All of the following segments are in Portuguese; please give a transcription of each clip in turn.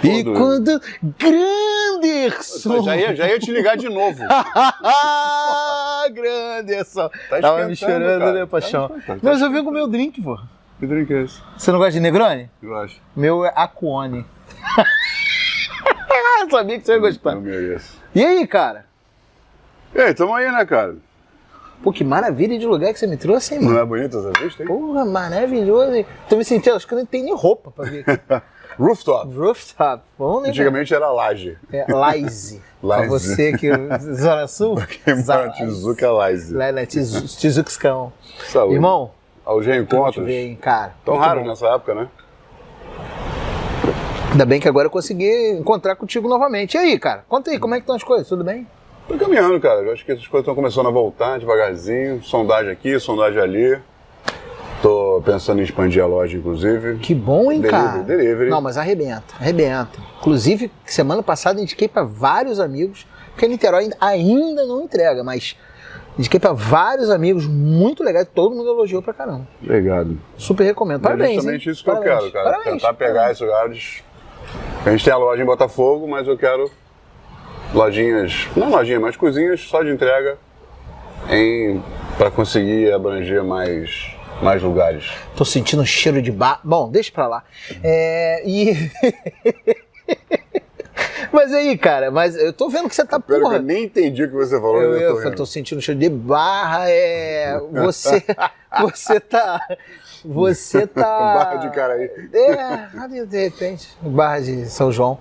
E quando... Granderson! Já ia te ligar de novo. Granderson! Tá Tava me esquentando, chorando, cara. né, paixão? Tá Mas eu vim com o meu drink, pô. Que drink é esse? Você não gosta de Negroni? Eu acho. Meu é Aquone. Eu sabia que você ia gostar. Não mereço. E aí, cara? E aí, tamo aí, né, cara? Pô, que maravilha de lugar que você me trouxe, hein, mano? Não é bonito essa vista, hein? Porra, maravilhoso, hein? Tô me sentindo, acho que eu não tenho nem roupa pra vir aqui. Rooftop. Rooftop. Vamos, né? Antigamente era laje. É, Laise. Pra Laise. você que... Zona Sul? Quem mora na Tijuca é laje. Lá na Tijuxcão. Saúde. Irmão, Aos te reencontros. ver, hein, cara. Tão Muito raros bom. nessa época, né? Ainda bem que agora eu consegui encontrar contigo novamente. E aí, cara? Conta aí, como é que estão as coisas? Tudo bem? Tô caminhando, cara. Eu acho que essas coisas estão começando a voltar devagarzinho. Sondagem aqui, sondagem ali. Tô pensando em expandir a loja, inclusive. Que bom, hein, Delivery, cara? delivery. Não, mas arrebenta, arrebenta. Inclusive, semana passada indiquei pra vários amigos, porque Niterói ainda não entrega, mas indiquei pra vários amigos muito legais, todo mundo elogiou pra caramba. Obrigado. Super recomendo. É Parabéns, justamente hein? isso que Parabéns. eu quero, cara. Parabéns. Tentar pegar esses lugares. A gente tem a loja em Botafogo, mas eu quero lojinhas, não lojinhas, mas cozinhas só de entrega para conseguir abranger mais lugares. Tô sentindo um cheiro de bar. Bom, deixa pra lá. Mas aí, cara, mas eu tô vendo que você tá, Pera que porra. eu nem entendi o que você falou. Eu tô sentindo um cheiro de barra, Você tá... Barra de Caraí. De repente, Barra de São João.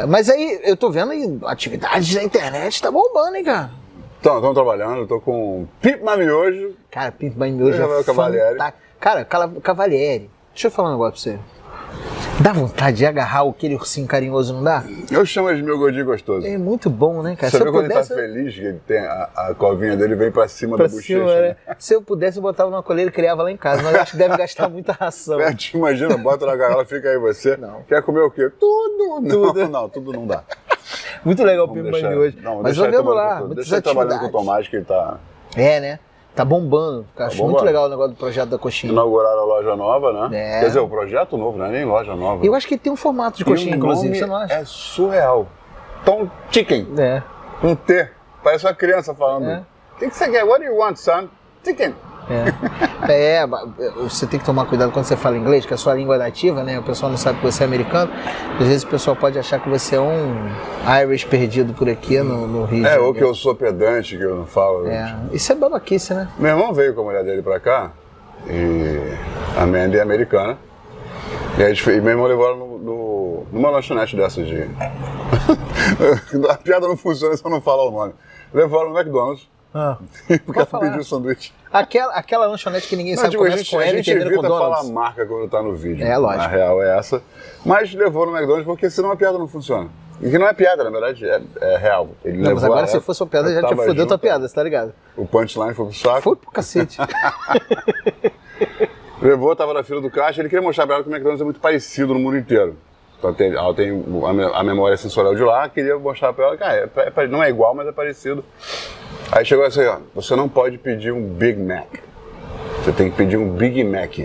Mas aí, eu tô vendo aí, atividades na internet, tá bombando, hein, cara? Estamos trabalhando, eu tô com Pimp My Miojo. Cara, Pimp My Miojo é Cavalieri. Cara, Cavalieri, deixa eu falar um negócio pra você. Dá vontade de agarrar aquele ursinho carinhoso, não dá? Eu chamo ele de meu gordinho gostoso. É muito bom, né, cara? Você vê quando ele tá feliz, que ele tem a covinha dele vem pra cima da bochecha. Né? Se eu pudesse, eu botava numa coleira e criava lá em casa, mas eu acho que deve gastar muita ração. Te imagina, bota na gaiola, fica aí você. Não. Quer comer o quê? Tudo. Não, tudo não dá. Muito legal o Pimp My Miojo. Mas eu vendo lá, deixa ele trabalhando com o Tomás, que ele tá... né? Tá bombando. Acho muito legal o negócio do projeto da coxinha. Inauguraram a loja nova, né? Quer dizer, o projeto novo, não é nem loja nova. Eu acho que tem um formato de coxinha, inclusive, você não acha? É surreal. Tom Chicken. Um T. Parece uma criança falando. O que você quer? What do you want, son? Chicken. Você tem que tomar cuidado quando você fala inglês, que é a sua língua nativa, né? O pessoal não sabe que você é americano. Às vezes o pessoal pode achar que você é um Irish perdido por aqui no Rio de Janeiro. Ou que eu sou pedante, que eu não falo. Isso é babaquice, né? Meu irmão veio com a mulher dele pra cá, e a Mandy é americana. E aí, meu irmão levou ela numa lanchonete dessas de... A piada não funciona se eu não falar o nome. Levou ela no McDonald's. Porque ela pediu sanduíche. Aquela lanchonete que ninguém sabe começa com L e termina com Donald's. A gente evita falar a marca quando tá no vídeo. Lógico. A real é essa. Mas levou no McDonald's porque senão a piada não funciona. E que não é piada, na verdade, é real. Ele mas agora se fosse uma piada, já te fudeu tua piada, você tá ligado? O punchline foi pro saco. Foi pro cacete. Levou, tava na fila do caixa, ele queria mostrar pra ela que o McDonald's é muito parecido no mundo inteiro. Então ela tem a memória sensorial de lá, queria mostrar pra ela que não é igual, mas é parecido. Aí chegou assim, ó, você não pode pedir um Big Mac. Você tem que pedir um Big Mac.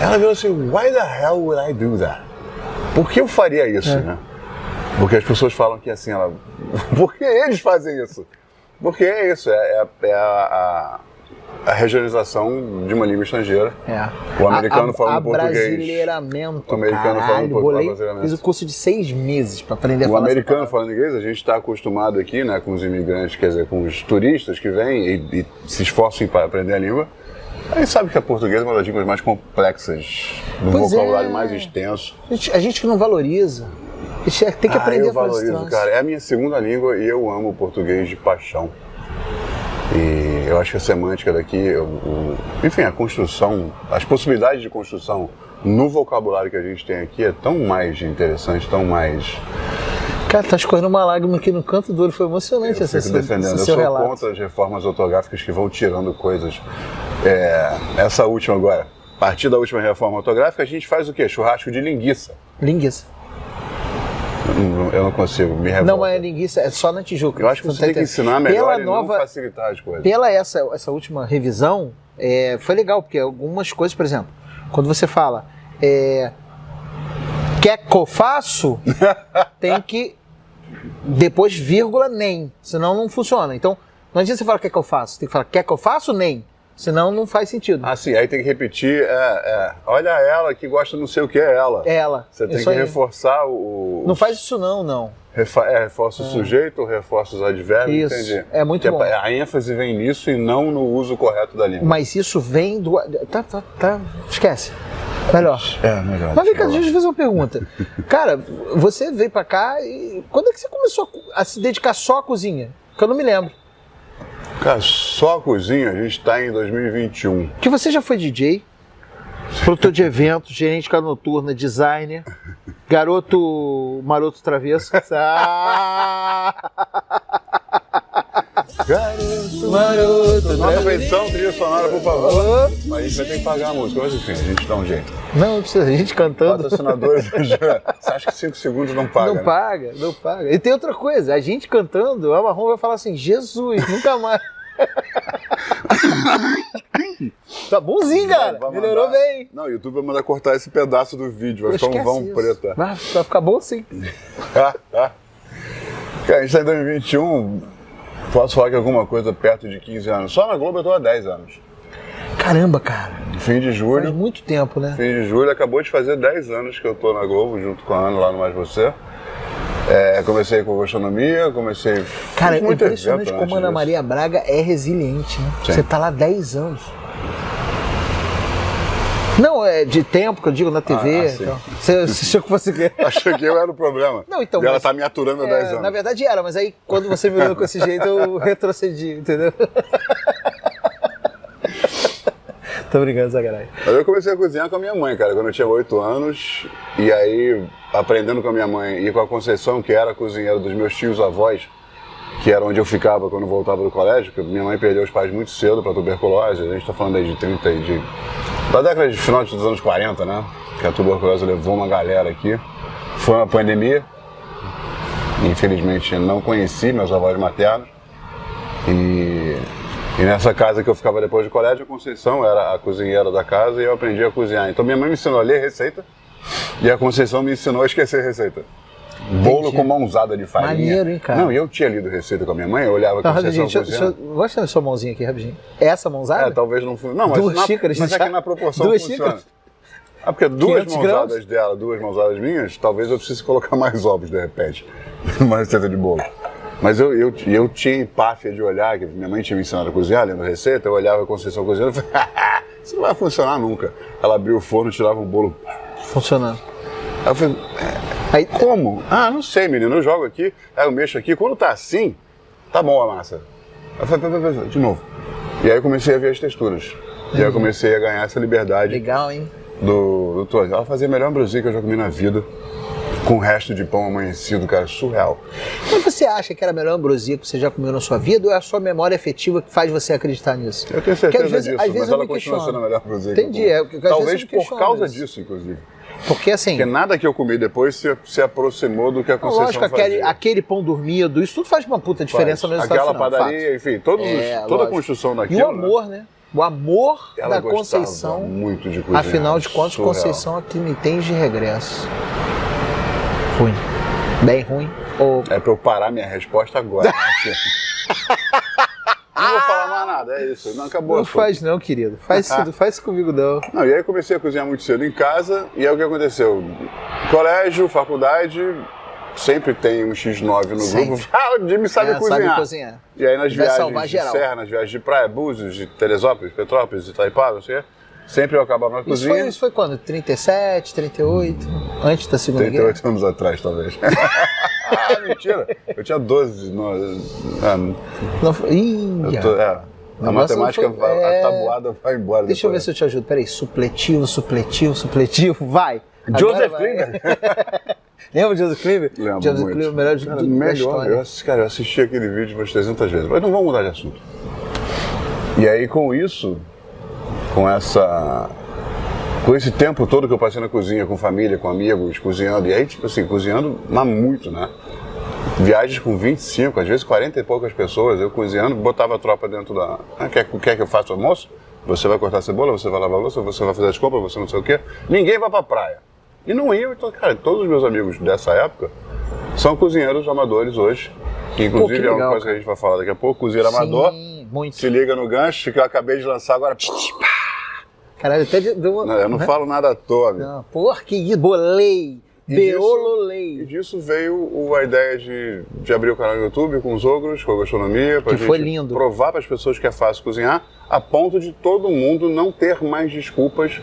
Ela viu assim, why the hell would I do that? Por que eu faria isso, né? Porque as pessoas falam que assim, por que eles fazem isso? Porque é isso, a regionalização de uma língua estrangeira. O americano falando português. Brasileiramento, o americano falando português. Fiz o curso de 6 meses para aprender a falar. O americano falando inglês, a gente está acostumado aqui, né, com os imigrantes, quer dizer, com os turistas que vêm e se esforçam para aprender a língua. A gente sabe que a portuguesa é uma das línguas mais complexas, do vocabulário mais extenso. A gente que não valoriza. A gente tem que aprender a falar isso. Eu valorizo, cara. É a minha segunda língua e eu amo o português de paixão. E eu acho que a semântica daqui, enfim, a construção, as possibilidades de construção no vocabulário que a gente tem aqui é tão mais interessante, tão mais... Cara, tá escorrendo uma lágrima aqui no canto do olho, foi emocionante esse seu relato. Eu sou contra as reformas ortográficas que vão tirando coisas. Essa última agora, a partir da última reforma ortográfica, a gente faz o quê? Churrasco de linguiça. Linguiça. Eu não consigo, me revolta. Não, é linguiça, é só na Tijuca. Eu acho que você tem que ensinar melhor e não facilitar as coisas. Pela essa última revisão, foi legal, porque algumas coisas, por exemplo, quando você fala Quer que eu faço? Tem que depois vírgula nem, senão não funciona. Então, não adianta você falar quer que eu faço, tem que falar quer que eu faço nem, senão não faz sentido. Ah, sim, aí tem que repetir, olha ela que gosta não sei o que é ela. Ela. Você tem que reforçar o... Não faz isso não. Reforça o sujeito, reforça os advérbios, Isso, entendi. é muito bom. A ênfase vem nisso e não no uso correto da língua. Mas isso vem do... Tá, esquece. Melhor. Melhor. Mas vem cá, deixa eu te fazer uma pergunta. Cara, você veio pra cá e quando é que você começou a se dedicar só à cozinha? Que eu não me lembro. Cara, só a cozinha, a gente tá em 2021. Que você já foi DJ, produtor de eventos, gerente de casa noturna, designer, garoto maroto travesso. Garoto Maroto. Nossa edição, trilha sonora, por favor. Mas a gente vai ter que pagar a música, mas enfim, a gente dá um jeito. Não precisa, a gente cantando. Patrocinadores, você acha que 5 segundos não paga? Não paga, não paga. E tem outra coisa, a gente cantando, a Marrom vai falar assim, Jesus, nunca mais. Tá bonzinho, cara. Melhorou bem. Não, o YouTube vai mandar cortar esse pedaço do vídeo, vai ficar um vão preto. Vai ficar bom sim. Cara, a gente tá em 2021, posso falar que alguma coisa perto de 15 anos. Só na Globo eu tô há 10 anos. Caramba, cara. Fim de julho. Faz muito tempo, né? Fim de julho, acabou de fazer 10 anos que eu tô na Globo, junto com a Ana lá no Mais Você. Comecei com gastronomia, Cara, é muito impressionante como a Ana Maria Braga é resiliente, né? Sim. Você tá lá 10 anos. Não, é de tempo que eu digo na TV. Então. Você achou que fosse. Achei que eu era o problema. Não, então, e ela tá me aturando há 10 anos. Na verdade era, mas aí quando você me olhou com esse jeito eu retrocedi, entendeu? Tô brincando, sacanagem. Mas eu comecei a cozinhar com a minha mãe, cara, quando eu tinha 8 anos. E aí, aprendendo com a minha mãe e com a Conceição, que era a cozinheira dos meus tios-avós, que era onde eu ficava quando voltava do colégio, porque minha mãe perdeu os pais muito cedo para tuberculose. A gente tá falando aí de 30 e da década de final dos anos 40, né? Que a tuberculose levou uma galera aqui. Foi uma pandemia. Infelizmente não conheci meus avós maternos. E nessa casa que eu ficava depois do colégio, a Conceição era a cozinheira da casa e eu aprendi a cozinhar. Então minha mãe me ensinou a ler receita e a Conceição me ensinou a esquecer receita. Bolo com mãozada de farinha. Maneiro, hein, cara? Não, eu tinha lido receita com a minha mãe, eu olhava a Conceição cozinhando. Gosta da sua mãozinha aqui, rapidinho. Essa mãozada? Talvez não funcione. Não, mas, Duas xícaras, mas é que na proporção duas funciona. xícaras? Porque duas 500 mãozadas gramas? dela, duas mãozadas minhas, talvez eu precise colocar mais ovos de repente, numa receita de bolo. Mas eu tinha empáfia de olhar, que minha mãe tinha me ensinado a cozinhar, lendo receita, eu olhava a Conceição cozinhando e falei, isso não vai funcionar nunca. Ela abriu o forno, tirava um bolo funcionando. Aí eu falei, aí como? Ah, não sei, menino, eu jogo aqui, aí eu mexo aqui, quando tá assim, tá bom a massa. Aí eu falei, de novo. E aí eu comecei a ver as texturas. E aí eu comecei a ganhar essa liberdade. Legal, hein? Do Torres. Ela fazia a melhor ambrosia que eu já comi na vida, com o resto de pão amanhecido, cara, surreal. Mas você acha que era a melhor ambrosia que você já comeu na sua vida ou é a sua memória afetiva que faz você acreditar nisso? Eu tenho certeza disso, às vezes mas ela continua sendo a melhor ambrosia Entendi, que eu comi. Talvez por causa disso, inclusive. Porque assim... Porque nada que eu comi depois se aproximou do que a Conceição lógico, aquele pão dormido, isso tudo faz uma puta diferença no resultado final. Aquela padaria, enfim, toda a construção daquilo. E o amor, né? O amor ela da Conceição. Muito de cozinhar. Afinal de contas, surreal. Conceição aqui me tem de regresso. Ruim. Bem ruim. Ou... É pra eu parar minha resposta agora. Não vou falar mais nada, é isso. Não acabou. Não faz não, querido. Faz isso comigo não. Não, e aí comecei a cozinhar muito cedo em casa, e aí o que aconteceu? Colégio, faculdade, sempre tem um X9 no grupo. O Jimmy sabe cozinhar. Sabe cozinhar. E aí nas viagens de geral. serra, nas viagens de praia, Búzios, de Teresópolis, Petrópolis, Itaipava, não sei o quê, sempre eu acabava na cozinha. Isso foi quando? 37, 38? Antes da Segunda Guerra? 38 anos atrás, talvez. Mentira. Eu tinha 12. A matemática, a tabuada vai embora. Deixa eu ver se eu te ajudo. Peraí, supletivo, vai. Joseph Klimber. Lembra de Joseph Klimber? Lembro Joseph muito. Klimber, melhor de da história. Eu assisti aquele vídeo umas 300 vezes, mas não vamos mudar de assunto. E aí com isso, com esse tempo todo que eu passei na cozinha, com família, com amigos, cozinhando, e aí tipo assim, cozinhando, mas muito, né? Viagens com 25, às vezes 40 e poucas pessoas, eu cozinhando, botava a tropa dentro da... Quer que eu faça o almoço? Você vai cortar a cebola, você vai lavar a louça, você vai fazer as compras, você não sei o quê. Ninguém vai pra praia. E não ia, então, cara, todos os meus amigos dessa época são cozinheiros amadores hoje, que inclusive que é legal, uma coisa que a gente vai falar daqui a pouco, cozinheiro amador. Muito. Se liga no gancho que eu acabei de lançar agora. Caralho, até deu uma... Eu não falo nada à toa, amigo. Não, porra, que isso, bolei. Beololei. E disso veio a ideia de abrir o canal no YouTube com os ogros, com a gastronomia, pra Que gente foi lindo. provar para as pessoas que é fácil cozinhar, a ponto de todo mundo não ter mais desculpas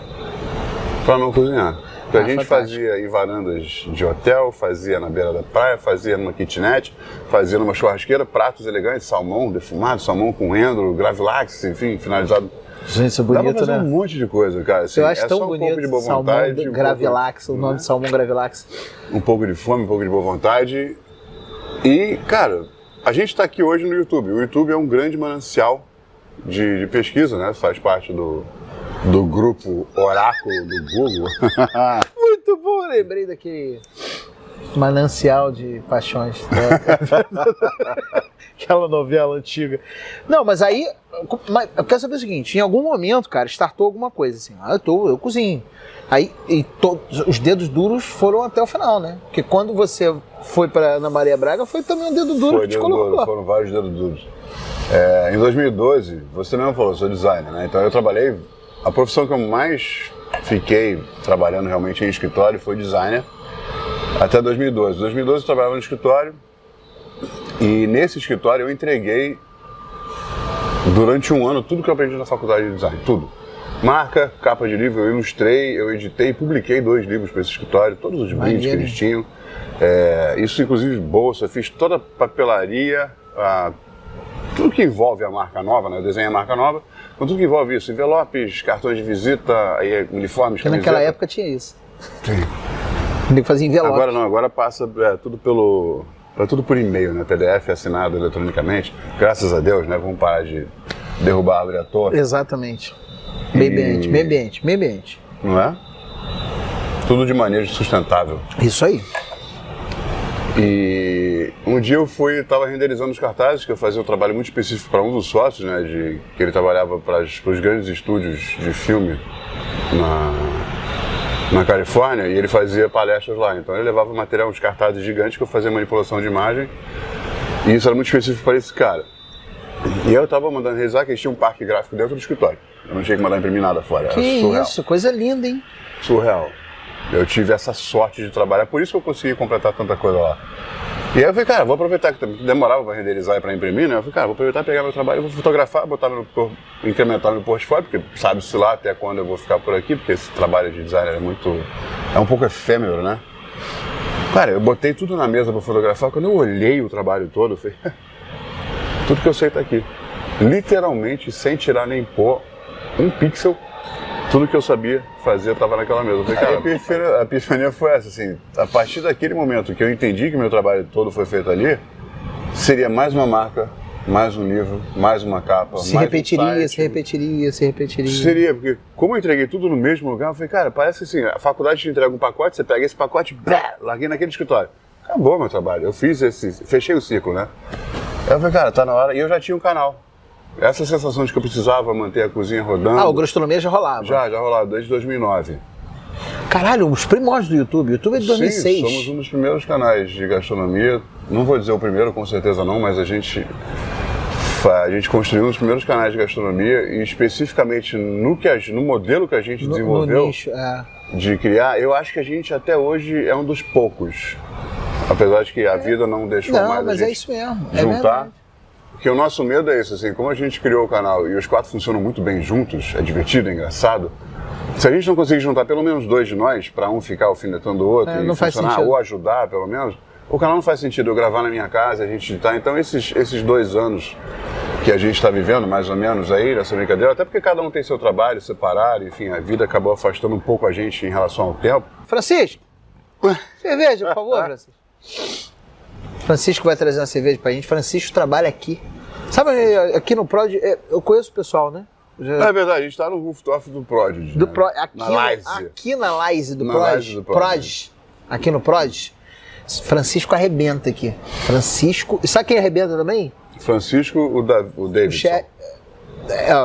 para não cozinhar. Porque a gente fantástico. fazia em varandas de hotel, fazia na beira da praia, fazia numa kitnet, fazia numa churrasqueira, pratos elegantes, salmão defumado, salmão com endro, gravlax, enfim, finalizado. Gente, isso é Dá pra bonito, fazer né? um monte de coisa, cara. Assim, Eu acho é tão só um bonito, pouco de boa salmão vontade, Gravilax, o nome de salmão Gravilax. um pouco de fome, um pouco de boa vontade. E, cara, a gente está aqui hoje no YouTube. O YouTube é um grande manancial de pesquisa, né? Faz parte do grupo Oráculo do Google. Muito bom, lembrei daquele manancial de paixões. Aquela novela antiga. Não, mas aí, eu quero saber o seguinte, em algum momento, cara, startou alguma coisa assim, eu cozinho. Aí, os dedos duros foram até o final, né? Porque quando você foi pra Ana Maria Braga, foi também um dedo duro que te colocou lá. Foram vários dedos duros. Em 2012, você mesmo falou, eu sou designer, né? Então eu trabalhei, a profissão que eu mais fiquei trabalhando realmente em escritório foi designer, até 2012. Em 2012 eu trabalhava no escritório, e nesse escritório eu entreguei durante um ano tudo que eu aprendi na faculdade de design, tudo. Marca, capa de livro, eu ilustrei, eu editei e publiquei 2 livros para esse escritório, todos os brindes que eles tinham. Isso inclusive bolsa, fiz toda a papelaria, tudo que envolve a marca nova, né? Eu desenho a marca nova, então tudo que envolve isso, envelopes, cartões de visita, aí, uniformes, Porque naquela época tinha isso. Sim. Tem que fazer envelope. Agora não, agora passa tudo tudo por e-mail, né? PDF assinado eletronicamente. Graças a Deus, né? Vamos parar de derrubar a árvore à toa. Exatamente. Meio ambiente. Não é? Tudo de maneira sustentável. Isso aí. E um dia eu estava renderizando os cartazes, que eu fazia um trabalho muito específico para um dos sócios, né? Que ele trabalhava para os grandes estúdios de filme na Califórnia, e ele fazia palestras lá. Então ele levava material, uns cartazes gigantes que eu fazia manipulação de imagem, e isso era muito específico para esse cara. E eu estava mandando realizar que eles tinham um parque gráfico dentro do escritório. Eu não tinha que mandar imprimir nada fora. Era surreal. Isso, coisa linda, hein? Surreal. Eu tive essa sorte de trabalhar, por isso que eu consegui completar tanta coisa lá. E aí eu falei, cara, vou aproveitar que demorava para renderizar e para imprimir, né? Eu falei, cara, vou aproveitar, pegar meu trabalho, vou fotografar, incrementar meu portfólio, porque sabe-se lá até quando eu vou ficar por aqui, porque esse trabalho de designer é um pouco efêmero, né? Cara, eu botei tudo na mesa para fotografar, quando eu olhei o trabalho todo, eu falei, tudo que eu sei tá aqui. Literalmente, sem tirar nem pôr um pixel, tudo que eu sabia fazer estava naquela mesa. Eu falei, cara, a epifania foi essa, assim, a partir daquele momento que eu entendi que meu trabalho todo foi feito ali, seria mais uma marca, mais um livro, mais uma capa, Se mais repetiria, um site. se repetiria. Seria, porque como eu entreguei tudo no mesmo lugar, eu falei, cara, parece assim, a faculdade te entrega um pacote, você pega esse pacote, larguei naquele escritório. Acabou meu trabalho, eu fechei o ciclo, né? Aí eu falei, cara, tá na hora, e eu já tinha um canal. Essa sensação de que eu precisava manter a cozinha rodando... O Gastronomia já rolava. Já rolava, desde 2009. Caralho, os primórdios do YouTube. O YouTube é de 2006. Sim, somos um dos primeiros canais de gastronomia. Não vou dizer o primeiro, com certeza não, mas a gente construiu um dos primeiros canais de gastronomia e especificamente no modelo que a gente desenvolveu no nicho, de criar, eu acho que a gente até hoje é um dos poucos. Apesar de que a vida não deixou mais mas a gente é isso mesmo. juntar. Porque o nosso medo é isso, assim, como a gente criou o canal e os 4 funcionam muito bem juntos, é divertido, é engraçado, se a gente não conseguir juntar pelo menos 2 de nós, para um ficar alfinetando o outro e funcionar, ou ajudar pelo menos, o canal não faz sentido eu gravar na minha casa, a gente editar. Então esses 2 anos que a gente está vivendo, mais ou menos aí, nessa brincadeira, até porque cada um tem seu trabalho, separado, enfim, a vida acabou afastando um pouco a gente em relação ao tempo. Francisco, cerveja, por favor, Francisco. Francisco vai trazer uma cerveja pra gente. Francisco trabalha aqui. Sabe, aqui no Prod, eu conheço o pessoal, né? É verdade, a gente tá no rooftop do Prod. Do né? aqui na Laise do Prod. Aqui no Prod. Francisco arrebenta aqui. Francisco. E sabe quem arrebenta também? Francisco, o Davidson.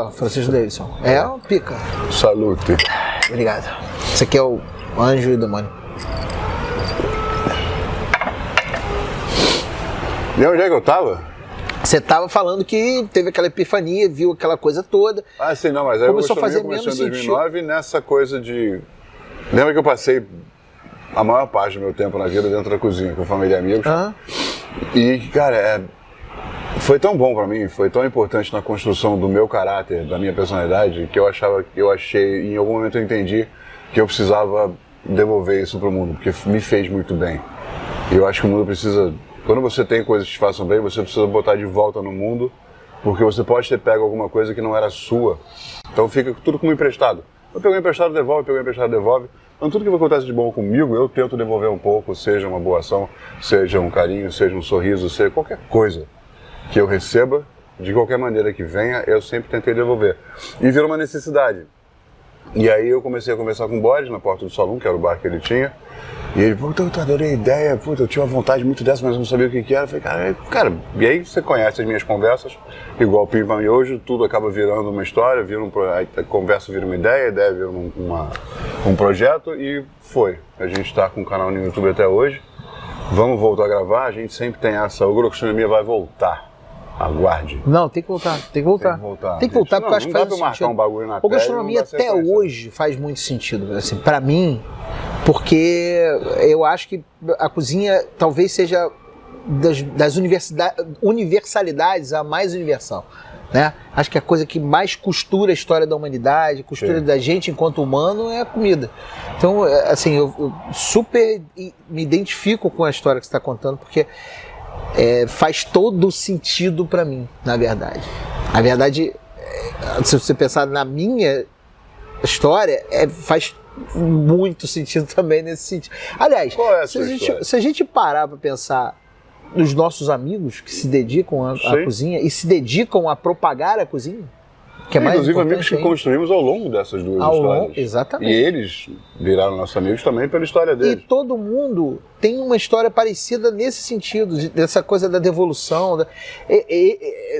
O Francisco Davidson. É uma pica. Salute. Obrigado. Esse aqui é o anjo e o demônio. E onde é que eu tava? Você tava falando que teve aquela epifania, viu aquela coisa toda. Ah, sim, não, mas aí Começou a fazer começou menos em 2009 nessa coisa de... Lembra que eu passei a maior parte do meu tempo na vida dentro da cozinha, com família e amigos. E, cara, foi tão bom pra mim, foi tão importante na construção do meu caráter, da minha personalidade, que eu achei, em algum momento eu entendi que eu precisava devolver isso pro mundo, porque me fez muito bem. E eu acho que o mundo precisa... Quando você tem coisas que te façam bem, você precisa botar de volta no mundo, porque você pode ter pego alguma coisa que não era sua. Então fica tudo como emprestado. Eu pego emprestado, devolve, pego emprestado, devolve. Então tudo que acontece de bom comigo, eu tento devolver um pouco, seja uma boa ação, seja um carinho, seja um sorriso, seja qualquer coisa que eu receba, de qualquer maneira que venha, eu sempre tentei devolver. E virou uma necessidade. E aí eu comecei a conversar com o Boris na porta do salão, que era o bar que ele tinha. E ele, puta, eu adorei a ideia, puta, eu tinha uma vontade muito dessa, mas eu não sabia o que era. Eu falei, cara, e aí você conhece as minhas conversas, igual Pimpa Miojo, tudo acaba virando uma história, a conversa vira uma ideia, a ideia vira um projeto e foi. A gente está com o canal no YouTube até hoje, vamos voltar a gravar, a gente sempre tem essa, o Gastronomia vai voltar. Aguarde. Não, tem que voltar. Tem que voltar porque eu acho que faz marcar sentido. um bagulho na O Gastronomia até hoje faz muito sentido, assim, pra mim, porque eu acho que a cozinha talvez seja das universalidades a mais universal, né? Acho que a coisa que mais costura a história da humanidade, costura da gente enquanto humano é a comida. Então, assim, eu super me identifico com a história que você está contando, porque faz todo sentido para mim, na verdade. Na verdade, se você pensar na minha história, faz muito sentido também nesse sentido. Aliás, se a gente parar para pensar nos nossos amigos que se dedicam à cozinha e se dedicam a propagar a cozinha, que é mais inclusive importante amigos que construímos ao longo dessas duas histórias. Exatamente. E eles viraram nossos amigos também pela história deles. E todo mundo tem uma história parecida nesse sentido, dessa coisa da devolução.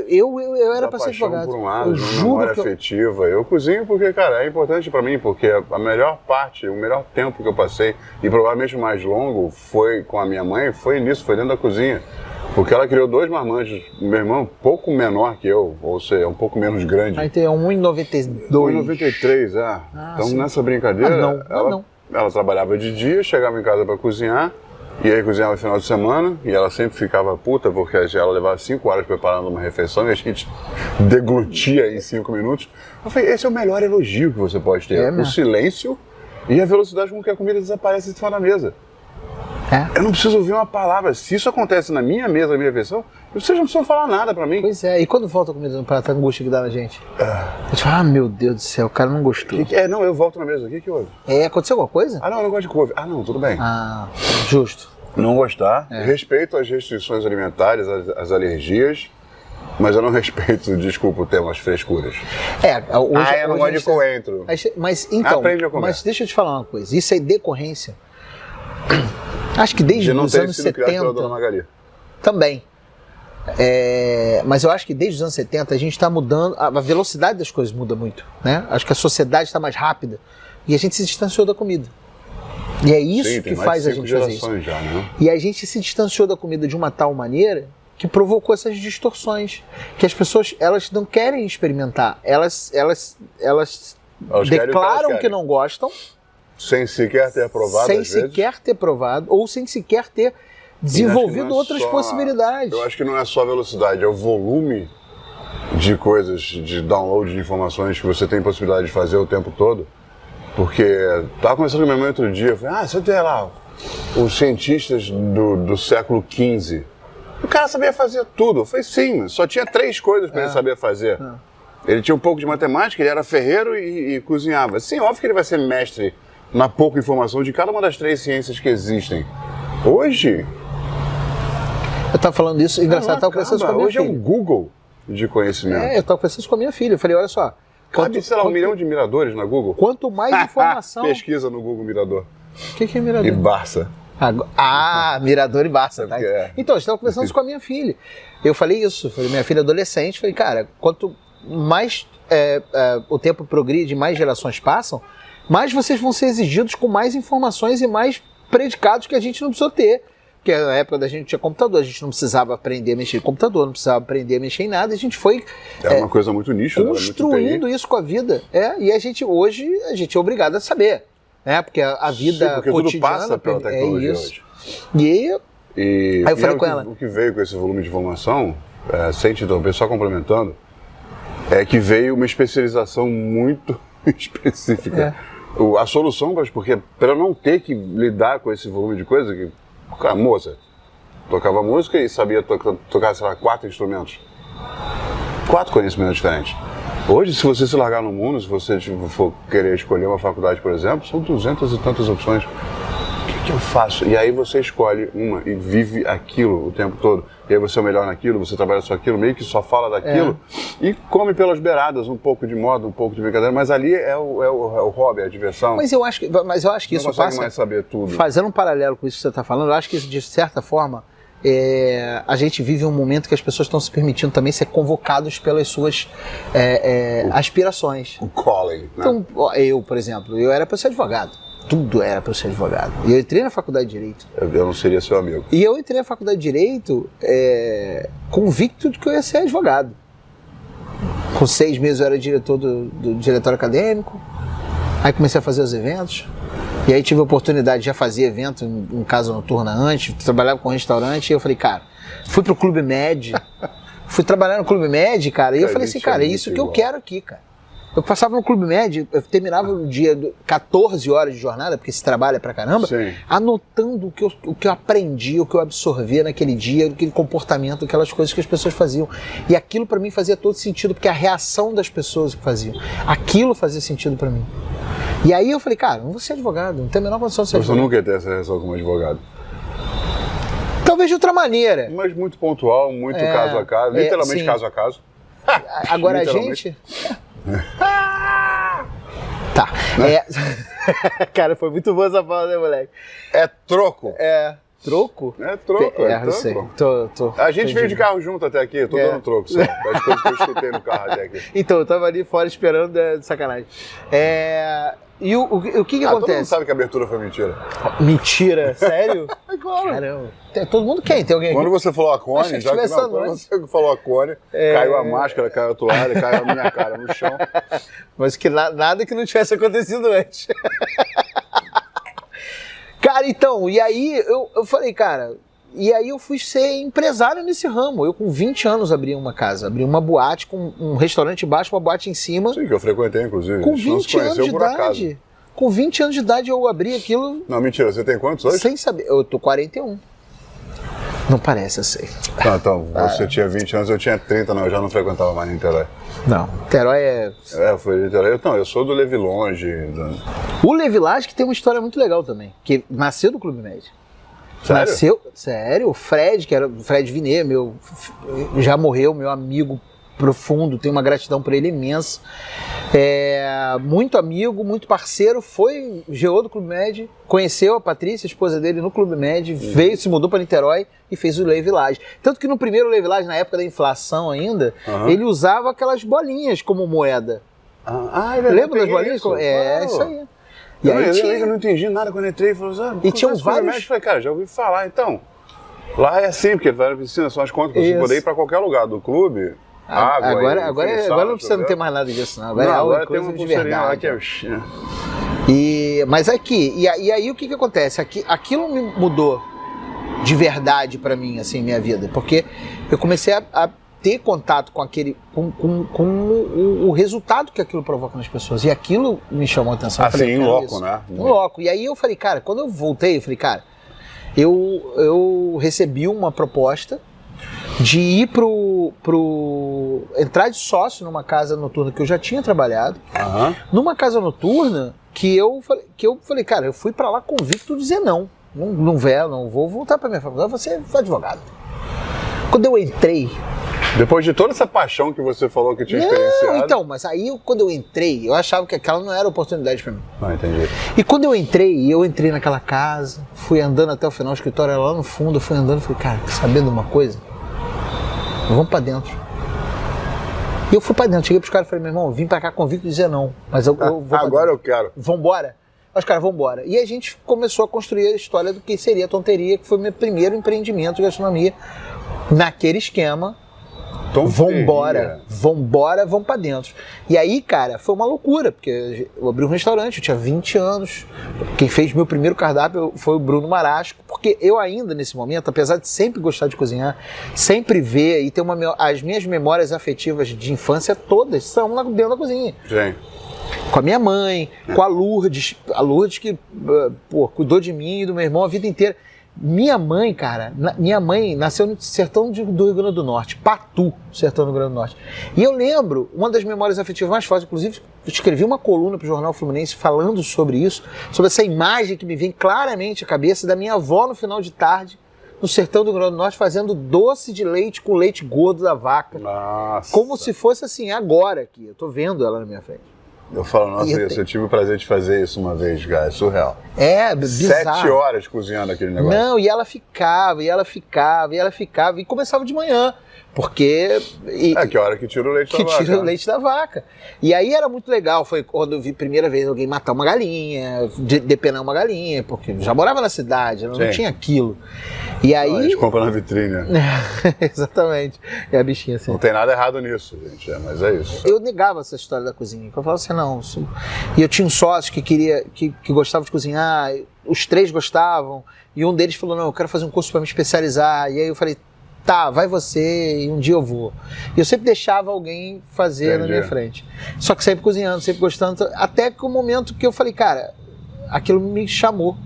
Eu era para ser advogado. Por um lado, uma memória afetiva. Eu cozinho porque, cara, é importante para mim, porque a melhor parte, o melhor tempo que eu passei, e provavelmente o mais longo, foi com a minha mãe, foi dentro da cozinha. Porque ela criou 2 marmanjos, meu irmão um pouco menor que eu, ou seja, um pouco menos grande. Aí tem 1,92. 1,93, então sim. Nessa brincadeira, ela trabalhava de dia, chegava em casa para cozinhar, e aí cozinhava no final de semana, e ela sempre ficava puta, porque ela levava 5 horas preparando uma refeição, e a gente deglutia em 5 minutos. Eu falei, esse é o melhor elogio que você pode ter, o silêncio e a velocidade com que a comida desaparece de cima da mesa. Eu não preciso ouvir uma palavra. Se isso acontece na minha mesa, na minha versão, vocês não precisam falar nada pra mim. Pois é, e quando volta a comida no prato, a angústia que dá na gente? A gente fala, meu Deus do céu, o cara não gostou. Não, eu volto na mesa. O que houve? Aconteceu alguma coisa? Não, eu não gosto de couve. Não, tudo bem. Justo. Não gostar. Respeito as restrições alimentares, as alergias, mas eu não respeito, desculpa o termo, as frescuras. Hoje, eu não gosto de coentro. Mas então, mas deixa eu te falar uma coisa. Isso é decorrência. Acho que desde os anos 70 também. Mas eu acho que desde os anos 70 a gente está mudando, a velocidade das coisas muda muito, né? Acho que a sociedade está mais rápida e a gente se distanciou da comida. E é isso que faz a gente fazer isso. Já, né? E a gente se distanciou da comida de uma tal maneira que provocou essas distorções, que as pessoas elas não querem experimentar, elas declaram que não gostam. Sem sequer ter provado, sem sequer ter provado, ou sem sequer ter desenvolvido outras possibilidades. Eu acho que não é só a velocidade, é o volume de coisas, de download de informações que você tem possibilidade de fazer o tempo todo. Porque estava conversando com minha mãe outro dia, eu falei, você tem lá os cientistas do século XV. O cara sabia fazer tudo. Eu falei, sim, só tinha 3 coisas para ele saber fazer. Ele tinha um pouco de matemática, ele era ferreiro e cozinhava. Sim, óbvio que ele vai ser mestre na pouca informação de cada uma das 3 ciências que existem. Hoje... Eu estava falando isso, engraçado, eu estava conversando com a minha filha. Hoje é um Google de conhecimento. Eu estava conversando com a minha filha, eu falei, olha só... Cabe, sei lá, 1 milhão de miradores na Google? Quanto mais informação... Pesquisa no Google Mirador. O que é Mirador? E Barça. Mirador e Barça, tá? Então, eu estava conversando isso com a minha filha. Eu falei isso, minha filha adolescente, falei, cara, quanto mais o tempo progride, mais gerações passam, mais vocês vão ser exigidos com mais informações e mais predicados que a gente não precisou ter. Porque na época da gente tinha computador, a gente não precisava aprender a mexer em computador, não precisava aprender a mexer em nada, a gente foi uma coisa muito nicho, construindo isso com a vida. E a gente hoje é obrigado a saber. Porque a vida porque cotidiana tudo passa pela tecnologia isso. hoje. Aí eu falei com ela. O que veio com esse volume de informação, sem te interromper, só complementando, é que veio uma especialização muito específica. A solução, porque para não ter que lidar com esse volume de coisa, que a moça tocava música e sabia tocar, sei lá, 4 instrumentos. 4 conhecimentos diferentes. Hoje, se você se largar no mundo, se você for querer escolher uma faculdade, por exemplo, são 200 e tantas opções. O que eu faço? E aí você escolhe uma e vive aquilo o tempo todo. E aí você é o melhor naquilo, você trabalha só aquilo, meio que só fala daquilo. E come pelas beiradas, um pouco de moda, um pouco de brincadeira. Mas ali é o hobby, é a diversão. Mas eu acho que isso não consegue mais saber tudo. Fazendo um paralelo com isso que você está falando, eu acho que isso, de certa forma, a gente vive um momento que as pessoas estão se permitindo também ser convocados pelas suas aspirações. O calling, né? Então, eu, por exemplo, eu era para ser advogado. Tudo era para eu ser advogado. E eu entrei na faculdade de Direito. Eu não seria seu amigo. E eu entrei na faculdade de Direito convicto de que eu ia ser advogado. Com 6 meses eu era diretor do diretório acadêmico. Aí comecei a fazer os eventos. E aí tive a oportunidade de já fazer evento em casa noturna antes. Trabalhava com restaurante. E eu falei, cara, fui pro Clube Med. Fui trabalhar no Clube Med, cara. E eu falei assim, cara, é isso que eu quero aqui, cara. Eu passava no Clube Med, eu terminava o dia 14 horas de jornada, porque esse trabalho é pra caramba, anotando o que eu aprendi, o que eu absorvia naquele dia, aquele comportamento, aquelas coisas que as pessoas faziam. E aquilo pra mim fazia todo sentido, porque a reação das pessoas que faziam, aquilo fazia sentido pra mim. E aí eu falei, cara, não vou ser advogado, não tenho a menor condição de ser advogado. Você nunca ia ter essa reação como advogado? Talvez de outra maneira. Mas muito pontual, muito caso a caso, literalmente caso a caso. Agora a gente... Tá. Cara, foi muito boa essa fala, né, moleque? É troco. Troco? É troco, é troco. Sei. A gente veio de carro junto até aqui, eu tô dando troco só. Das coisas que eu escutei no carro até aqui. Então, eu tava ali fora esperando, de sacanagem. E o que acontece? Todo mundo sabe que a abertura foi mentira. Mentira? Sério? É claro. Caramba. Todo mundo quer, tem alguém aqui? Quando você falou a Cone, já que não, quando você falou a Cone, caiu a máscara, caiu a toalha, caiu a minha cara no chão. Mas que nada que não tivesse acontecido antes. Cara, então, e aí eu falei, cara, e aí eu fui ser empresário nesse ramo. Eu com 20 anos abri uma casa, abri uma boate com um restaurante embaixo, uma boate em cima. Sim, que eu frequentei, inclusive. Com 20 anos de idade. Com 20 anos de idade eu abri aquilo... Não, mentira, você tem quantos hoje? Sem saber, eu tô 41. Não parece, eu sei. Não, então, você tinha 20 anos, eu tinha 30, não, eu já não frequentava mais Niterói. Não, Niterói foi Niterói. Não, eu sou do Levi Longe. O Levi Lage que tem uma história muito legal também, que nasceu do Clube Med. Sério? Sério, o Fred, que era o Fred Vinet, já morreu, meu amigo profundo, tenho uma gratidão por ele imensa. Muito amigo, muito parceiro, foi GO do Clube Med, conheceu a Patrícia, a esposa dele, no Clube Med, veio, se mudou para Niterói e fez o Levi Lage. Tanto que no primeiro Levi Lage, na época da inflação ainda, ele usava aquelas bolinhas como moeda. Lembra das bolinhas? Isso, isso aí. E aí eu não entendi nada quando entrei e falou, e tinham vários... Eu falei, cara, já ouvi falar, então. Lá é assim, porque vai na piscina, são as contas que você poder ir para qualquer lugar do clube. Água, agora não precisa ter mais nada disso, não. Agora tem uma pulseirinha lá que é... Mas aqui, e aí o que acontece? Aquilo me mudou de verdade pra mim, assim, minha vida. Porque eu comecei a ter contato com o resultado que aquilo provoca nas pessoas. E aquilo me chamou a atenção. Assim, em loco, né? Em loco. E aí eu falei, cara, quando eu voltei, eu falei, cara, eu recebi uma proposta de ir entrar de sócio numa casa noturna que eu já tinha trabalhado, numa casa noturna que eu falei, cara, eu fui pra lá convicto de dizer não vou voltar pra minha faculdade, eu vou ser advogado. Quando eu entrei... Depois de toda essa paixão que você falou que tinha experienciado... Então, mas aí quando eu entrei, eu achava que aquela não era oportunidade pra mim. Entendi. E quando eu entrei naquela casa, fui andando até o final, o escritório era lá no fundo, eu fui andando e falei, cara, sabendo uma coisa? Vamos pra dentro. E eu fui pra dentro, cheguei pros caras e falei, meu irmão, vim pra cá convicto de dizer não, mas eu vou agora eu quero. Vambora. Aí os caras, vão embora. E a gente começou a construir a história do que seria a Tonteria, que foi o meu primeiro empreendimento de gastronomia naquele esquema. Vambora, vamos pra dentro. E aí, cara, foi uma loucura, porque eu abri um restaurante, eu tinha 20 anos. Quem fez meu primeiro cardápio foi o Bruno Marasco, porque eu ainda, nesse momento, apesar de sempre gostar de cozinhar, sempre ver e ter as minhas memórias afetivas de infância todas são dentro da cozinha. Sim. Com a minha mãe, com a Lourdes que, cuidou de mim e do meu irmão a vida inteira. Minha mãe, cara, minha mãe nasceu no sertão do Rio Grande do Norte, Patu, sertão do Rio Grande do Norte. E eu lembro, uma das memórias afetivas mais fortes, inclusive, eu escrevi uma coluna para o Jornal Fluminense falando sobre isso, sobre essa imagem que me vem claramente à cabeça da minha avó no final de tarde, no sertão do Rio Grande do Norte, fazendo doce de leite com leite gordo da vaca. Nossa. Como se fosse assim, agora aqui, eu tô vendo ela na minha frente. Eu falo, nossa, eu tive o prazer de fazer isso uma vez, cara, é surreal. É, bizarro. 7 horas cozinhando aquele negócio. Não, e ela ficava, e começava de manhã, porque... que hora que tira o leite da vaca. Que tira o leite da vaca. E aí era muito legal, foi quando eu vi a primeira vez alguém matar uma galinha, depenar uma galinha, porque eu já morava na cidade, eu não tinha aquilo. E aí... A gente compra na vitrine. Exatamente. E a bichinha assim... Não tem nada errado nisso, gente, mas é isso. Eu negava essa história da cozinha, eu falava assim, não... E eu tinha um sócio que gostava de cozinhar, os 3 gostavam, e um deles falou, não, eu quero fazer um curso para me especializar. E aí eu falei, tá, vai você e um dia eu vou. E eu sempre deixava alguém fazer na minha frente. Só que sempre cozinhando, sempre gostando, até que o momento que eu falei, cara, aquilo me chamou.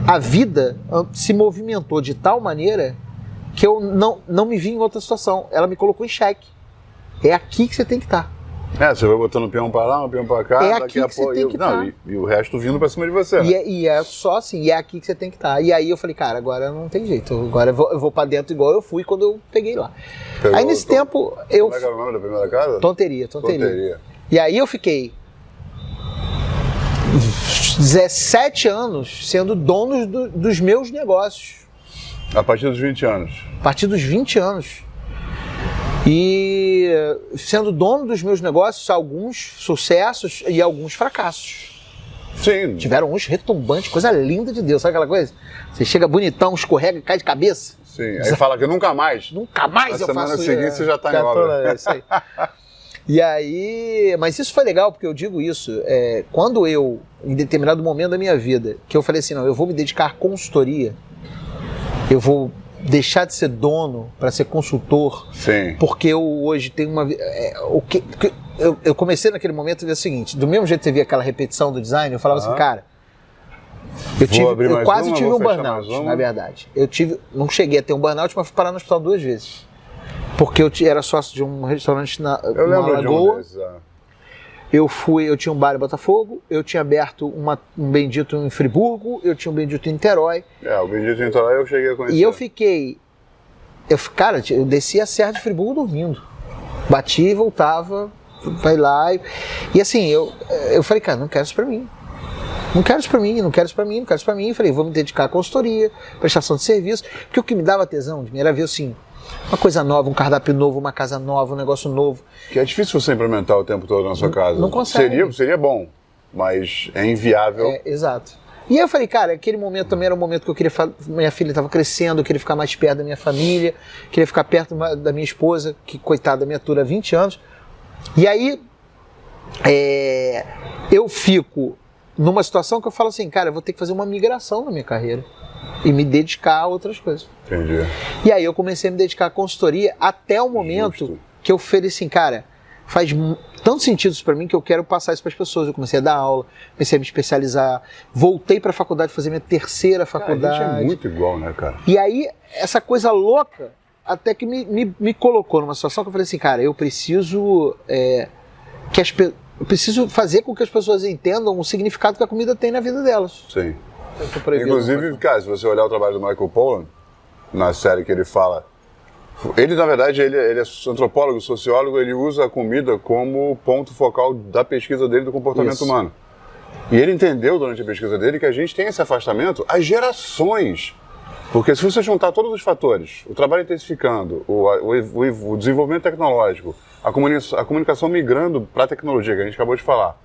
A vida se movimentou de tal maneira que eu não me vi em outra situação. Ela me colocou em xeque. É aqui que você tem que estar. Você vai botando um peão pra lá, um peão pra cá, é daqui aqui a que pouco. Você tem que estar. E o resto vindo pra cima de você. Né? E é só assim, e é aqui que você tem que estar. E aí eu falei, cara, agora não tem jeito. Agora eu vou pra dentro igual eu fui quando eu peguei lá. Aí nesse tempo eu. Como é que era o nome da primeira casa? Tonteria. E aí eu fiquei 17 anos sendo dono dos meus negócios. A partir dos 20 anos. A partir dos 20 anos. E sendo dono dos meus negócios, alguns sucessos e alguns fracassos. Sim. Tiveram uns retumbantes, coisa linda de Deus, sabe aquela coisa? Você chega bonitão, escorrega e cai de cabeça. Sim, aí fala que nunca mais. Nunca mais eu faço isso. Na semana seguinte você já está em obra. Isso aí. E aí, mas isso foi legal, porque eu digo isso, quando eu, em determinado momento da minha vida, que eu falei assim, não, eu vou me dedicar à consultoria, eu vou deixar de ser dono para ser consultor. Sim. Porque eu hoje tenho uma... Eu comecei naquele momento a ver o seguinte, do mesmo jeito que você via aquela repetição do design, eu falava assim, cara, eu quase tive um burnout, na verdade. Não cheguei a ter um burnout, mas fui parar no hospital 2 vezes. Porque eu era sócio de um restaurante na Lagoa. Eu tinha um bar em Botafogo, eu tinha aberto um Bendito em Friburgo, eu tinha um Bendito em Niterói. O Bendito em Niterói eu cheguei a conhecer. E eu fiquei... Cara, eu descia a Serra de Friburgo dormindo. Batia e voltava, vai lá. E assim, eu falei, cara, não quero isso pra mim. Não quero isso pra mim. Eu falei, vou me dedicar à consultoria, prestação de serviço. Porque o que me dava tesão de mim era ver assim... Uma coisa nova, um cardápio novo, uma casa nova, um negócio novo. Que é difícil você implementar o tempo todo na sua casa. Não consegue. Seria bom, mas é inviável. Exato. E aí eu falei, cara, aquele momento também era um momento que eu queria... Minha filha estava crescendo, eu queria ficar mais perto da minha família, queria ficar perto da minha esposa, que coitada, me atura há 20 anos. E aí eu fico numa situação que eu falo assim, cara, eu vou ter que fazer uma migração na minha carreira e me dedicar a outras coisas. Entendi. E aí eu comecei a me dedicar à consultoria até o momento que eu falei assim, cara, faz tanto sentido isso para mim que eu quero passar isso para as pessoas. Eu comecei a dar aula, comecei a me especializar, voltei para a faculdade fazer minha terceira faculdade. A gente é muito igual, né, cara? E aí, essa coisa louca até que me colocou numa situação que eu falei assim, cara, eu preciso eu preciso fazer com que as pessoas entendam o significado que a comida tem na vida delas. Sim. Inclusive, cara, se você olhar o trabalho do Michael Pollan, na série que ele fala, ele, na verdade, ele é antropólogo, sociólogo, ele usa a comida como ponto focal da pesquisa dele do comportamento humano. E ele entendeu durante a pesquisa dele que a gente tem esse afastamento há gerações. Porque se você juntar todos os fatores, o trabalho intensificando, o desenvolvimento tecnológico, a comunicação migrando para a tecnologia, que a gente acabou de falar,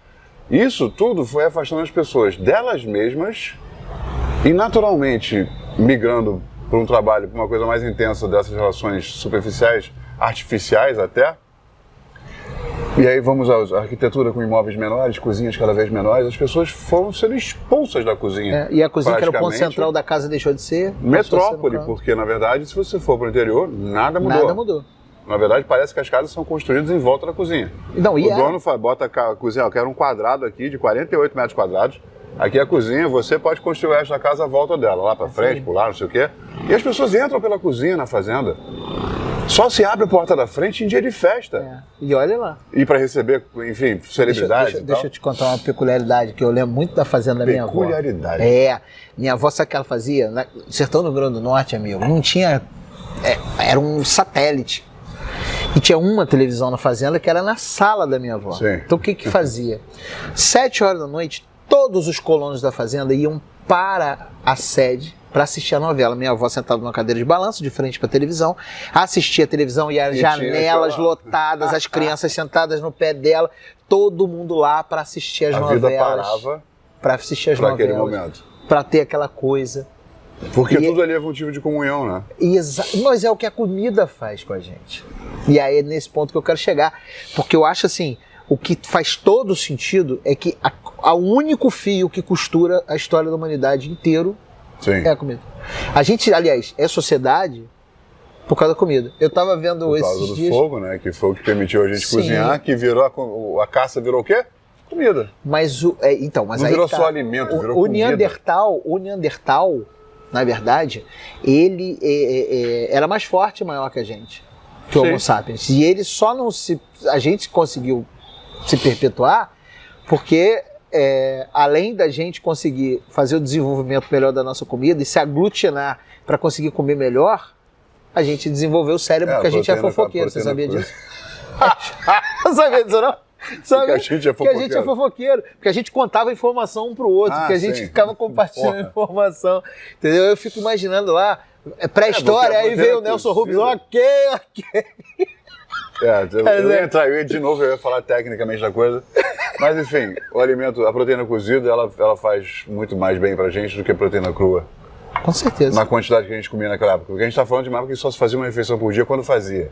Isso tudo foi afastando as pessoas delas mesmas e naturalmente migrando para um trabalho, para uma coisa mais intensa dessas relações superficiais, artificiais até. E aí vamos à arquitetura com imóveis menores, cozinhas cada vez menores, as pessoas foram sendo expulsas da cozinha. E a cozinha, que era o ponto central da casa, deixou de ser metrópole, porque na verdade, se você for para o interior, nada mudou. Nada mudou. Na verdade, parece que as casas são construídas em volta da cozinha. Não, o dono bota a cozinha, eu quero um quadrado aqui de 48 metros quadrados. Aqui é a cozinha, você pode construir o resto da casa à volta dela, lá para frente, por lá, não sei o quê. E as pessoas entram pela cozinha na fazenda. Só se abre a porta da frente em dia de festa. E olha lá. E para receber, enfim, celebridades. Deixa eu te contar uma peculiaridade que eu lembro muito da fazenda da minha avó. Peculiaridade. Minha avó, sabe o que ela fazia? No sertão do Rio Grande do Norte, amigo, não tinha. Era um satélite. E tinha uma televisão na fazenda que era na sala da minha avó. Sim. Então o que fazia? 7 horas da noite, todos os colonos da fazenda iam para a sede para assistir a novela. Minha avó sentada numa cadeira de balanço, de frente para a televisão, assistia a televisão e as janelas lotadas, as crianças sentadas no pé dela, todo mundo lá para assistir as novelas. A vida parava para assistir as novelas. Naquele momento. Para ter aquela coisa. Porque tudo ali é motivo de comunhão, né? Mas é o que a comida faz com a gente. E aí é nesse ponto que eu quero chegar. Porque eu acho assim, o que faz todo sentido é que o único fio que costura a história da humanidade inteiro é a comida. A gente, aliás, é sociedade por causa da comida. Eu tava vendo esses dias... Por causa do fogo, né? Que foi o que permitiu a gente cozinhar, que virou a caça virou o quê? Comida. Mas não aí virou só alimento, virou comida. O Neandertal, na verdade, ele era mais forte e maior que a gente, que o Homo sapiens. E ele só não se... A gente conseguiu se perpetuar porque, além da gente conseguir fazer o desenvolvimento melhor da nossa comida e se aglutinar para conseguir comer melhor, a gente desenvolveu o cérebro porque a gente é fofoqueiro. Você sabia disso? Não sabia disso, não? Sabe? Que a gente é fofoqueiro. Porque a gente contava informação um pro outro, porque a gente ficava compartilhando informação. Entendeu? Eu fico imaginando lá, pré-história, aí veio o Nelson Rubens, ok. Eu ia de novo, eu ia falar tecnicamente da coisa. Mas enfim, o alimento, a proteína cozida, ela faz muito mais bem pra gente do que a proteína crua. Com certeza. Na quantidade que a gente comia naquela época. Porque a gente tá falando de uma época que só se fazia uma refeição por dia quando fazia.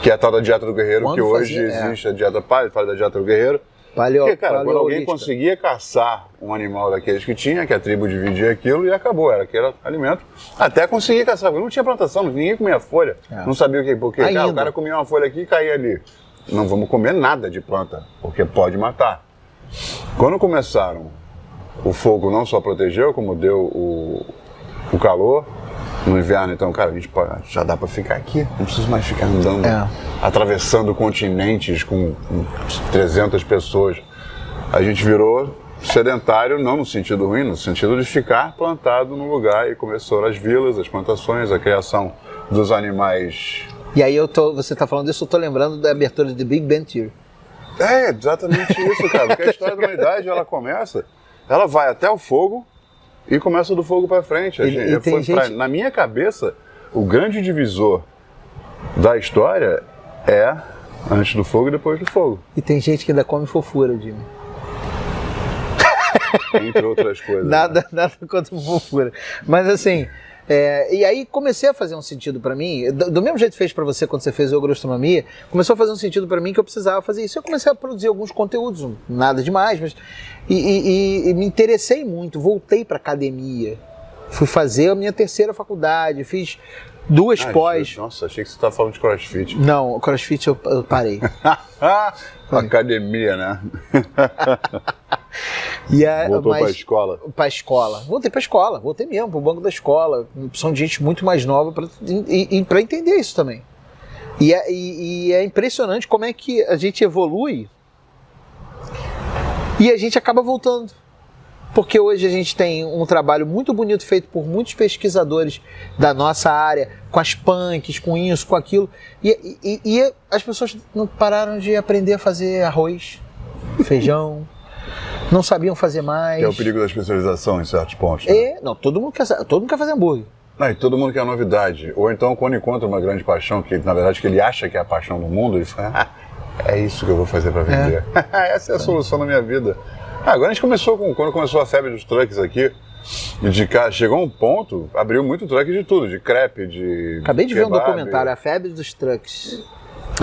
Que é a tal da dieta do guerreiro, quando que hoje existe a dieta paleo, fala da dieta do guerreiro. Porque, cara, quando alguém conseguia caçar um animal daqueles que tinha, que a tribo dividia aquilo e acabou, era aquele alimento, até conseguir caçar. Não tinha plantação, ninguém comia folha, não sabia o que, porque o cara comia uma folha aqui e caía ali. Não vamos comer nada de planta, porque pode matar. Quando começaram, o fogo não só protegeu, como deu o calor. No inverno, então, cara, a gente já dá pra ficar aqui, não precisa mais ficar andando, atravessando continentes com 300 pessoas. A gente virou sedentário, não no sentido ruim, no sentido de ficar plantado no lugar, e começou as vilas, as plantações, a criação dos animais. E aí você tá falando disso, eu tô lembrando da abertura de Big Bang Theory. É exatamente isso, cara, porque a história da humanidade, ela vai até o fogo, e começa do fogo para frente. Na minha cabeça, o grande divisor da história é antes do fogo e depois do fogo. E tem gente que ainda come fofura, Jimmy. Entre outras coisas. Nada contra fofura. Mas assim, e aí comecei a fazer um sentido para mim, do mesmo jeito que fez para você quando você fez o Agroastronomia, começou a fazer um sentido para mim que eu precisava fazer isso. Eu comecei a produzir alguns conteúdos, nada demais, mas e me interessei muito, voltei para academia, fui fazer a minha 3ª faculdade, fiz 2 pós. Nossa, achei que você estava falando de CrossFit. Não, CrossFit eu parei. Academia, né? Voltou para a escola? Para a escola. Voltei para a escola, voltei mesmo, para o banco da escola. São de gente muito mais nova para entender isso também. E é impressionante como é que a gente evolui e a gente acaba voltando. Porque hoje a gente tem um trabalho muito bonito feito por muitos pesquisadores da nossa área, com as punks, com isso, com aquilo. E as pessoas não pararam de aprender a fazer arroz, feijão, não sabiam fazer mais. Que é o perigo da especialização em certos pontos. Né? Não, todo mundo quer fazer hambúrguer. Não, e todo mundo quer novidade. Ou então, quando encontra uma grande paixão, que na verdade que ele acha que é a paixão do mundo, ele fala, é isso que eu vou fazer para vender. Essa é a solução da minha vida. Agora a gente começou quando começou a febre dos trucks aqui, chegou um ponto, abriu muito truck de tudo, de crepe, de Acabei de ver um kebab, documentário, a febre dos trucks.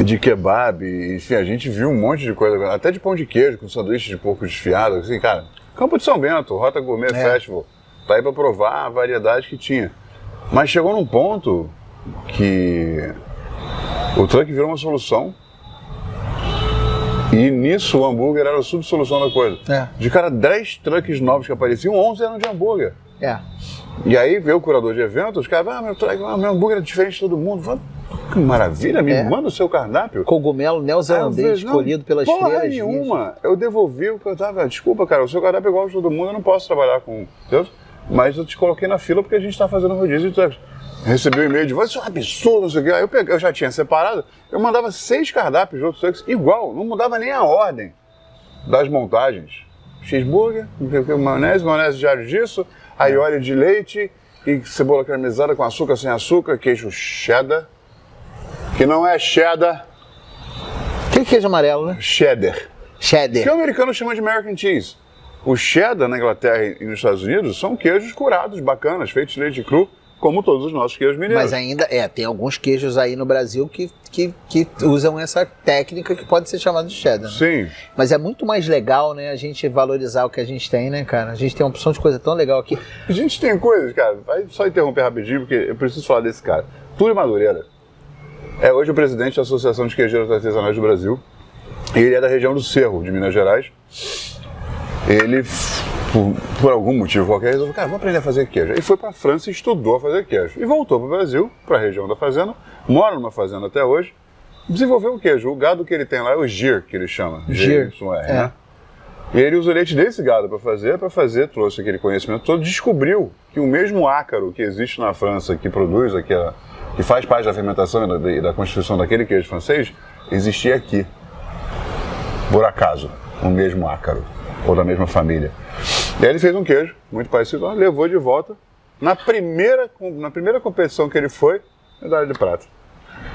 de kebab, enfim, a gente viu um monte de coisa, até de pão de queijo, com sanduíche de porco desfiado, assim, cara, Campo de São Bento, Rota Gourmet Festival, tá aí pra provar a variedade que tinha. Mas chegou num ponto que o truck virou uma solução e nisso o hambúrguer era a subsolução da coisa. De cada 10 trucks novos que apareciam, 11 eram de hambúrguer. E aí veio o curador de eventos, os caras, meu hambúrguer é diferente de todo mundo. Fala, que maravilha, me manda o seu cardápio. Cogumelo neozelandês escolhido pelas feiras. Nenhuma. Eu devolvi o que eu tava. Desculpa, cara, o seu cardápio é igual de todo mundo, eu não posso trabalhar com Deus, mas eu te coloquei na fila porque a gente tá fazendo rodízio de trucks. Recebi um e-mail de você, isso é um absurdo, não sei o quê. Aí eu já tinha separado, eu mandava 6 cardápios de outros trucks igual, não mudava nem a ordem das montagens. Cheeseburger, maionese diário disso, aí óleo de leite e cebola caramelizada com açúcar, sem açúcar, queijo cheddar, que não é cheddar. Que queijo amarelo, né? Cheddar. Cheddar. Que o americano chama de American Cheese. O cheddar na Inglaterra e nos Estados Unidos são queijos curados, bacanas, feitos de leite cru, como todos os nossos queijos mineiros. Mas ainda, tem alguns queijos aí no Brasil que usam essa técnica que pode ser chamada de cheddar. Né? Sim. Mas é muito mais legal, né, a gente valorizar o que a gente tem, né, cara? A gente tem uma opção de coisa tão legal aqui. A gente tem coisas, cara, vai só interromper rapidinho, porque eu preciso falar desse cara. Túlio Madureira é hoje o presidente da Associação de Queijeiros Artesanais do Brasil. E ele é da região do Cerro, de Minas Gerais. Ele, por algum motivo qualquer, resolveu, cara, vamos aprender a fazer queijo. Ele foi para a França e estudou a fazer queijo. E voltou para o Brasil, para a região da fazenda, mora numa fazenda até hoje, desenvolveu o queijo. O gado que ele tem lá é o Gir, que ele chama. Gir. Né? E ele usa o leite desse gado para fazer, trouxe aquele conhecimento todo, descobriu que o mesmo ácaro que existe na França, que produz que faz parte da fermentação e da constituição daquele queijo francês, existia aqui. Por acaso, o mesmo ácaro, ou da mesma família. E aí ele fez um queijo, muito parecido, levou de volta. Na primeira competição que ele foi, medalha de prata.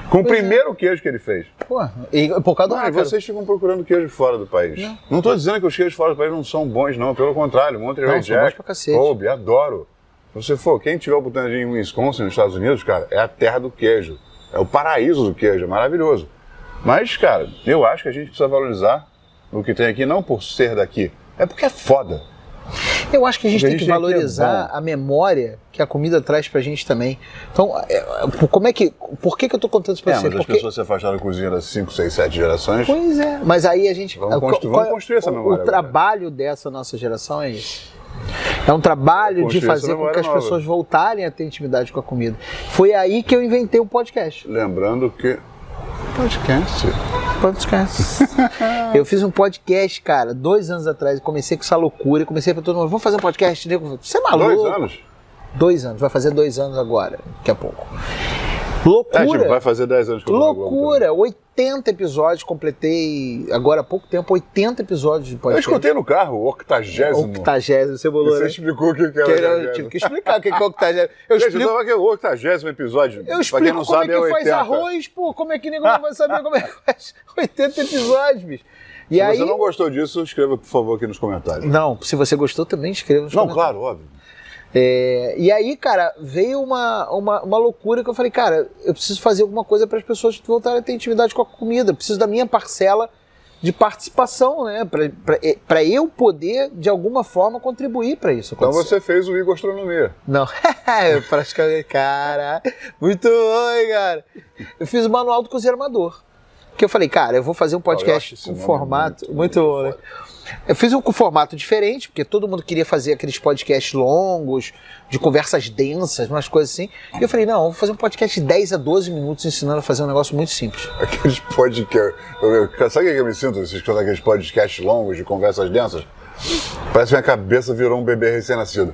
Com o primeiro queijo que ele fez. Pô, e por causa do ácaro. Vocês ficam procurando queijo fora do país. Não estou dizendo que os queijos fora do país não são bons, não. Pelo contrário, Montreal são bons pra cacete. Kobe, adoro. Se você for, quem tiver a oportunidade de ir em Wisconsin, nos Estados Unidos, cara, é a terra do queijo. É o paraíso do queijo, é maravilhoso. Mas, cara, eu acho que a gente precisa valorizar o que tem aqui, não por ser daqui, é porque é foda. Eu acho que a gente tem que valorizar a memória que a comida traz pra gente também. Então, por que eu tô contando isso pra você? Mas as pessoas se afastaram da cozinha das 5, 6, 7 gerações. Pois é, mas aí a gente... Vamos construir essa memória. O trabalho dessa nossa geração é isso. É um trabalho de fazer com que as pessoas voltarem a ter intimidade com a comida. Foi aí que eu inventei o podcast. Lembrando que... Podcast. Eu fiz um podcast, cara, 2 anos atrás. Comecei com essa loucura. Comecei pra todo mundo, vamos fazer um podcast? Você é maluco? 2 anos? 2 anos, vai fazer 2 anos agora, daqui a pouco. Loucura. Vai fazer 10 anos que eu loucura, 80 episódios, completei agora há pouco tempo, 80 episódios de podcast. Eu escutei no carro, o 80º. 80º, você bolou, Você explicou o que era. Eu tive que explicar o que é o 80º. Eu explico que é o 80º episódio. Eu explico quem não como sabe, é que faz arroz, pô, como é que ninguém vai saber como é que faz 80 episódios, bicho. E se aí... você não gostou disso, escreva, por favor, aqui nos comentários. Não, se você gostou também, escreva nos comentários. Claro, óbvio. E aí, cara, veio uma loucura que eu falei, cara, eu preciso fazer alguma coisa para as pessoas voltarem a ter intimidade com a comida, eu preciso da minha parcela de participação, né, para eu poder, de alguma forma, contribuir para isso acontecer. Então você fez o Igor Astronomia. Não, eu praticamente, cara, muito bom, cara. Eu fiz o Manual do Cozinheiro Amador, que eu falei, cara, eu vou fazer um podcast com formato muito bom, né? Eu fiz um formato diferente, porque todo mundo queria fazer aqueles podcasts longos, de conversas densas, umas coisas assim. E eu falei, não, eu vou fazer um podcast de 10 a 12 minutos ensinando a fazer um negócio muito simples. Aqueles podcasts... Sabe o que eu me sinto? Vocês escutam aqueles podcasts longos, de conversas densas? Parece que minha cabeça virou um bebê recém-nascido.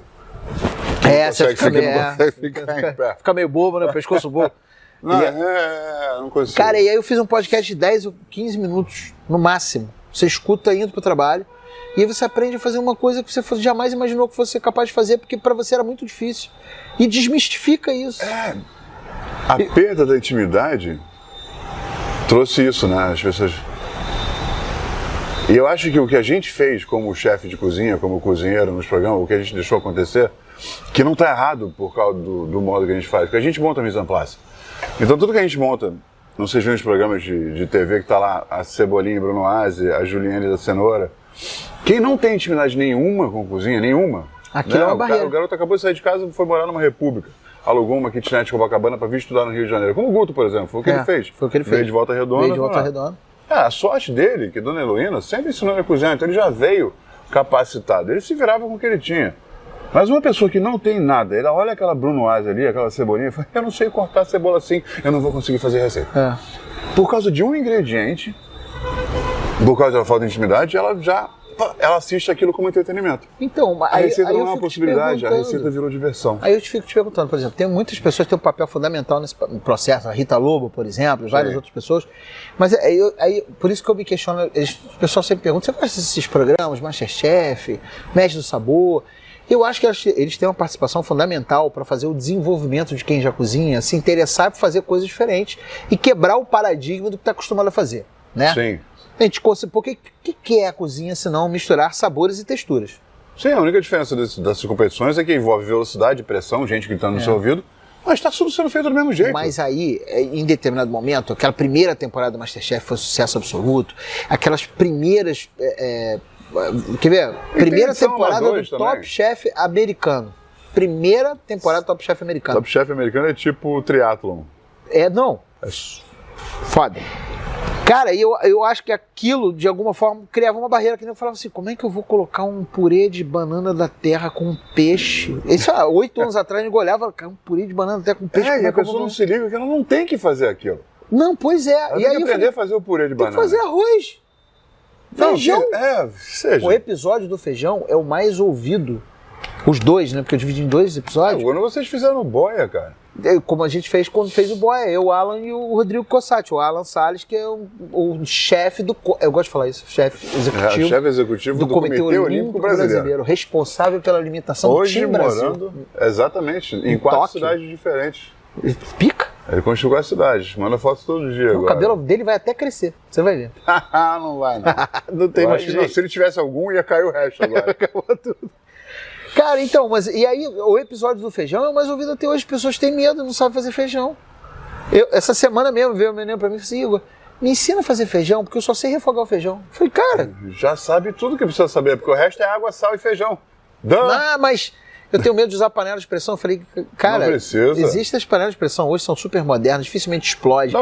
Você fica meio bobo, né? Pescoço bobo. Não consigo. Cara, e aí eu fiz um podcast de 10 ou 15 minutos, no máximo. Você escuta indo pro trabalho e aí você aprende a fazer uma coisa que você jamais imaginou que fosse capaz de fazer, porque para você era muito difícil. E desmistifica isso. A perda da intimidade trouxe isso, né? As pessoas... E eu acho que o que a gente fez como chefe de cozinha, como cozinheiro nos programas, o que a gente deixou acontecer, que não está errado por causa do modo que a gente faz, porque a gente monta mise en place. Então tudo que a gente monta, não seja nos programas de TV que está lá a Cebolinha e Bruno Aze, a Juliane da Cenoura, quem não tem intimidade nenhuma com cozinha, nenhuma, aquilo é uma barreira. O garoto acabou de sair de casa e foi morar numa república. Alugou uma kitnet em Copacabana para vir estudar no Rio de Janeiro. Como o Guto, por exemplo, foi o que ele fez. Foi o que ele fez. Veio de Volta Redonda. Veio de Volta Redonda. A sorte dele, que Dona Heloína sempre ensinou ele a cozinhar, então ele já veio capacitado. Ele se virava com o que ele tinha. Mas uma pessoa que não tem nada, ela olha aquela Bruno Aze ali, aquela cebolinha, e fala, eu não sei cortar cebola assim, eu não vou conseguir fazer receita. Por causa de um ingrediente, por causa da falta de intimidade, ela assiste aquilo como entretenimento. Então, a receita não é uma possibilidade, a receita virou diversão. Aí eu fico te perguntando, por exemplo, tem muitas pessoas que têm um papel fundamental nesse processo, a Rita Lobo, por exemplo, várias outras pessoas, mas por isso que eu me questiono, o pessoal sempre pergunta, você gosta desses programas, Masterchef, Mestre do Sabor? Eu acho que eles têm uma participação fundamental para fazer o desenvolvimento de quem já cozinha, se interessar por fazer coisas diferentes e quebrar o paradigma do que está acostumado a fazer, né? Sim. Gente, porque o que é a cozinha se não misturar sabores e texturas? Sim, a única diferença dessas competições é que envolve velocidade, pressão, gente gritando no seu ouvido, mas está tudo sendo feito do mesmo jeito. Mas aí, em determinado momento, aquela primeira temporada do Masterchef foi um sucesso absoluto, aquelas primeiras... quer ver? Primeira temporada do Top Chef americano. Primeira temporada do Top Chef americano. Top Chef americano é tipo triatlon. Não. É foda. Cara, eu acho que aquilo, de alguma forma, criava uma barreira que eu falava assim, como é que eu vou colocar um purê de banana da terra com peixe? Isso há 8 anos atrás, eu olhava, cara, um purê de banana da terra com peixe. E a pessoa não se liga que ela não tem que fazer aquilo. Não, pois é. Ela tem que aprender a fazer o purê de banana. Tem que fazer arroz. Feijão. Seja. O episódio do feijão é o mais ouvido. Os dois, né? Porque eu dividi em 2 episódios. Quando vocês fizeram o Boia, cara. Como a gente fez quando fez o Boia. Eu, o Alan e o Rodrigo Cossati. O Alan Salles, que é o chefe do... Eu gosto de falar isso. Chefe executivo. Chefe executivo do Comitê Olímpico Brasileiro. Responsável pela alimentação do time Brasil. Hoje morando, exatamente, em 4 cidades diferentes. Pica. Ele construiu a cidade, manda fotos todo dia agora. O cabelo dele vai até crescer, você vai ver. Não vai, não. Não tem mais jeito. Se ele tivesse algum, ia cair o resto agora. Acabou tudo. Cara, então, e aí o episódio do feijão é o mais ouvido até hoje. As pessoas têm medo, não sabem fazer feijão. Essa semana mesmo veio o menino pra mim e falou assim, Igor, me ensina a fazer feijão, porque eu só sei refogar o feijão. Eu falei, cara... Já sabe tudo que precisa saber, porque o resto é água, sal e feijão. Mas... Eu tenho medo de usar panela de pressão. Eu falei, cara, existem as panelas de pressão hoje, são super modernas, dificilmente explode.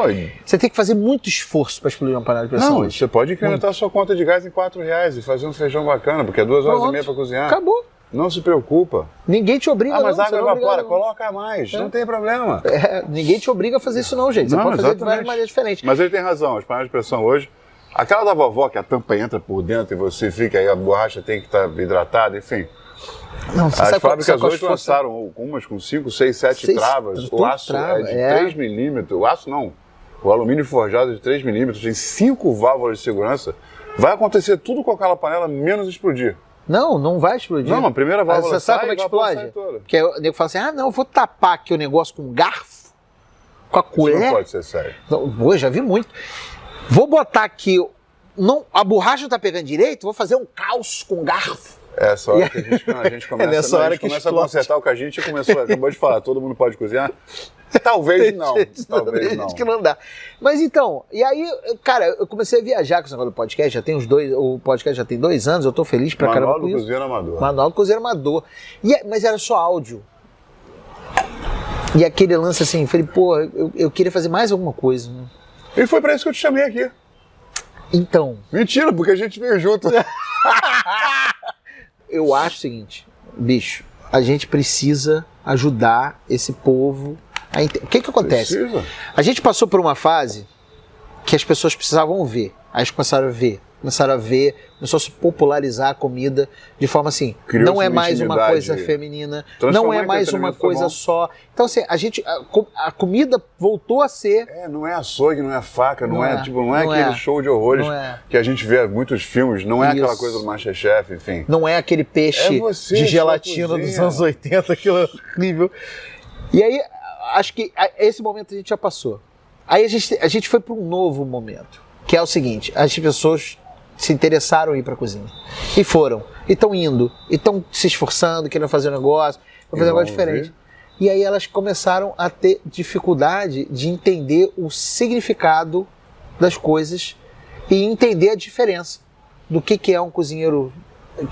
Você tem que fazer muito esforço para explodir uma panela de pressão hoje. Você pode incrementar a sua conta de gás em R$4 e fazer um feijão bacana, porque é 2 horas e meia para cozinhar. Acabou. Não se preocupa. Ninguém te obriga mas não. Água evapora, coloca mais, não tem problema. Ninguém te obriga a fazer isso não, gente. Você pode fazer de várias maneiras diferentes. Mas ele tem razão, as panelas de pressão hoje, aquela da vovó, que a tampa entra por dentro e você fica aí, a borracha tem que estar hidratada, enfim... Não, as fábricas hoje lançaram umas com 5, 6, 7 travas. O aço é de 3 milímetros. O aço não. O alumínio forjado é de 3 milímetros. Tem 5 válvulas de segurança. Vai acontecer tudo com aquela panela, menos explodir. Não vai explodir. Não, a primeira válvula você sabe como é que explode? Porque o nego fala assim, eu vou tapar aqui o negócio com um garfo, com a colher. Isso não pode ser sério. Eu já vi muito. Vou botar aqui, a borracha não tá pegando direito, vou fazer um caos com garfo. Essa hora que a gente começa, começa a consertar o que a gente acabou de falar, todo mundo pode cozinhar? Talvez não. Talvez não. Que não dá. Mas então, e aí, cara, eu comecei a viajar com esse negócio do podcast, o podcast já tem 2 anos, eu tô feliz pra caramba com isso. Manual do Cozinheiro Amador. Mas era só áudio. E aquele lance assim, falei, eu queria fazer mais alguma coisa. Né? E foi pra isso que eu te chamei aqui. Então. Mentira, porque a gente veio junto. Eu acho o seguinte, bicho, a gente precisa ajudar esse povo a entender. O que acontece? Precisa. A gente passou por uma fase que as pessoas precisavam ver. Aí eles começaram a ver, começou a se popularizar a comida de forma assim, não é mais uma coisa feminina, não é mais uma coisa só. Então assim, a comida voltou a ser... não é açougue, não é faca, não é aquele show de horrores que a gente vê em muitos filmes, não é aquela coisa do Masterchef, enfim. Não é aquele peixe de gelatina dos anos 80, aquilo é horrível. E aí, acho que esse momento a gente já passou. Aí a gente foi para um novo momento, que é o seguinte, as pessoas se interessaram em ir para a cozinha. E foram. E estão indo. E estão se esforçando, querendo fazer um negócio, fazer um negócio diferente. E aí elas começaram a ter dificuldade de entender o significado das coisas e entender a diferença do que é um cozinheiro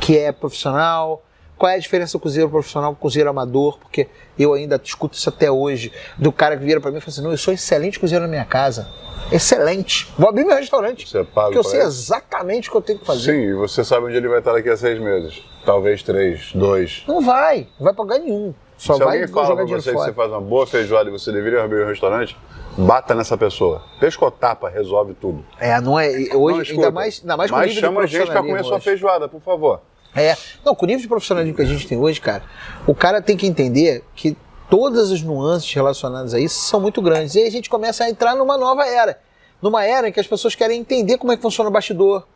que é profissional, qual é a diferença do cozinheiro profissional com o cozinheiro amador, porque eu ainda discuto isso até hoje, do cara que vira para mim e fala assim, não, eu sou excelente cozinheiro na minha casa, excelente, vou abrir meu restaurante, porque eu sei exatamente o que eu tenho que fazer. Sim, e você sabe onde ele vai estar daqui a 6 meses, talvez 3, 2. Não vai pra lugar nenhum, só Se vai alguém fala pra você que você faz uma boa feijoada e você deveria abrir um restaurante, bata nessa pessoa. Pescotapa resolve tudo. Não é, hoje, não, ainda mais com o nível mas chama a gente pra comer sua feijoada, por favor. Não, com o nível de profissionalismo que a gente tem hoje, cara, o cara tem que entender que todas as nuances relacionadas a isso são muito grandes. E aí a gente começa a entrar numa nova era. Numa era em que as pessoas querem entender como é que funciona o bastidor,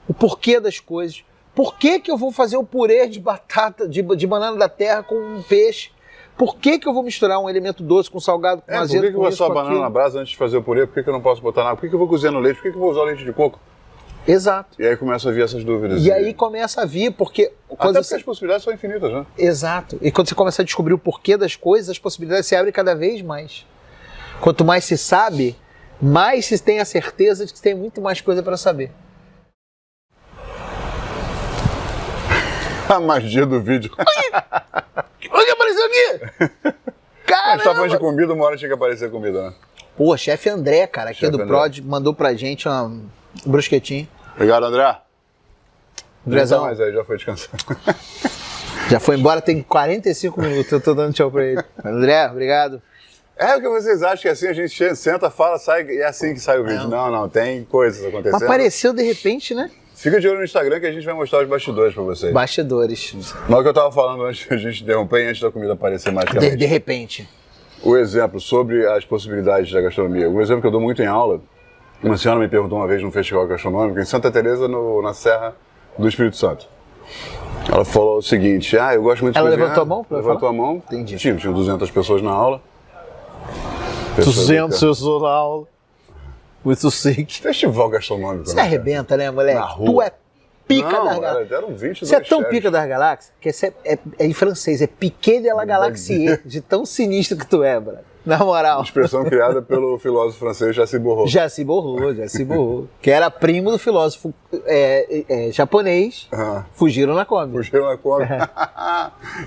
o porquê das coisas. Por que eu vou fazer o purê de batata, de banana da terra com um peixe? Por que eu vou misturar um elemento doce com salgado, com azedo, por que eu vou só a banana na brasa antes de fazer o purê? Por que eu não posso botar nada? Por que eu vou cozinhar no leite? Por que eu vou usar o leite de coco? Exato. E aí começa a vir essas dúvidas. E aí começa a vir, porque... Até porque as possibilidades são infinitas, né? Exato. E quando você começa a descobrir o porquê das coisas, as possibilidades se abrem cada vez mais. Quanto mais se sabe, mais se tem a certeza de que tem muito mais coisa para saber. A magia do vídeo. O que apareceu aqui? A gente tá falando de comida, uma hora tinha que aparecer comida, né? Pô, chefe André, cara, aqui do André. Prod, mandou pra gente uma brusquetinha. Obrigado, André. Andrezão. Não, mas aí já foi descansar. Já foi embora, tem 45 minutos, eu tô dando tchau pra ele. André, obrigado. É o que vocês acham que assim a gente senta, fala, sai e é assim que sai o vídeo. Não, tem coisas acontecendo. Mas apareceu de repente, né? Fica de olho no Instagram que a gente vai mostrar os bastidores pra vocês. Bastidores. Mas o que eu tava falando antes de a gente interromper e antes da comida aparecer mais De repente. O exemplo sobre as possibilidades da gastronomia. Um exemplo que eu dou muito em aula, uma senhora me perguntou uma vez num festival gastronômico em Santa Teresa, na Serra do Espírito Santo. Ela falou o seguinte, eu gosto muito de Ela cozinhar. levantou a mão? Levantou a mão. Entendi. Tinha 200 pessoas na aula. 200 pessoas na aula. Muito sick. Festival gastronômico. Você arrebenta, né, moleque? Na rua. Tu é pica Não, das galáxias. eram 22 Você é tão chefes. pica das galáxias que você é em francês, é piqué de la galaxie, de tão sinistro que tu é, brother. Na moral. Expressão criada pelo filósofo francês Jaci Borro. Já se borrou. Que era primo do filósofo japonês. Fugiram na Kombi. Fugiram na Kombi.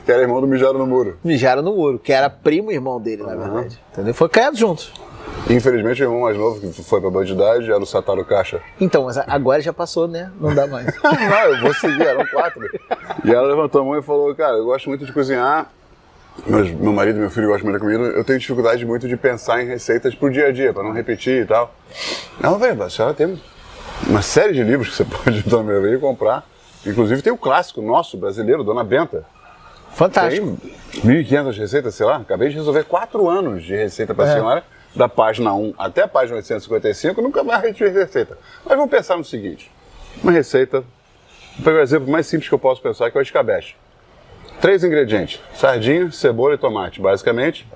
Que era irmão do Mijaram no Muro. Mijaram no muro, que era primo e irmão dele, na verdade. Entendeu? Foi criado juntos. Infelizmente, o irmão mais novo, que foi pra bandidagem, era o Sataru Caixa. Então, mas agora já passou, né? Não dá mais. Não, eu vou seguir, eram 4. E ela levantou a mão e falou, cara, eu gosto muito de cozinhar, mas meu marido e meu filho gostam muito da comida, eu tenho dificuldade muito de pensar em receitas pro dia a dia, pra não repetir e tal. Ela falou, a senhora tem uma série de livros que você pode também vir comprar. Inclusive tem o clássico nosso, brasileiro, Dona Benta. Fantástico. Tem 1.500 receitas, sei lá. Acabei de resolver 4 anos de receita pra senhora. Da página 1 até a página 855, nunca mais repetir receita. Mas vamos pensar no seguinte. Uma receita, vou pegar o exemplo mais simples que eu posso pensar, que é o escabeche. 3 ingredientes, sardinha, cebola e tomate. Basicamente,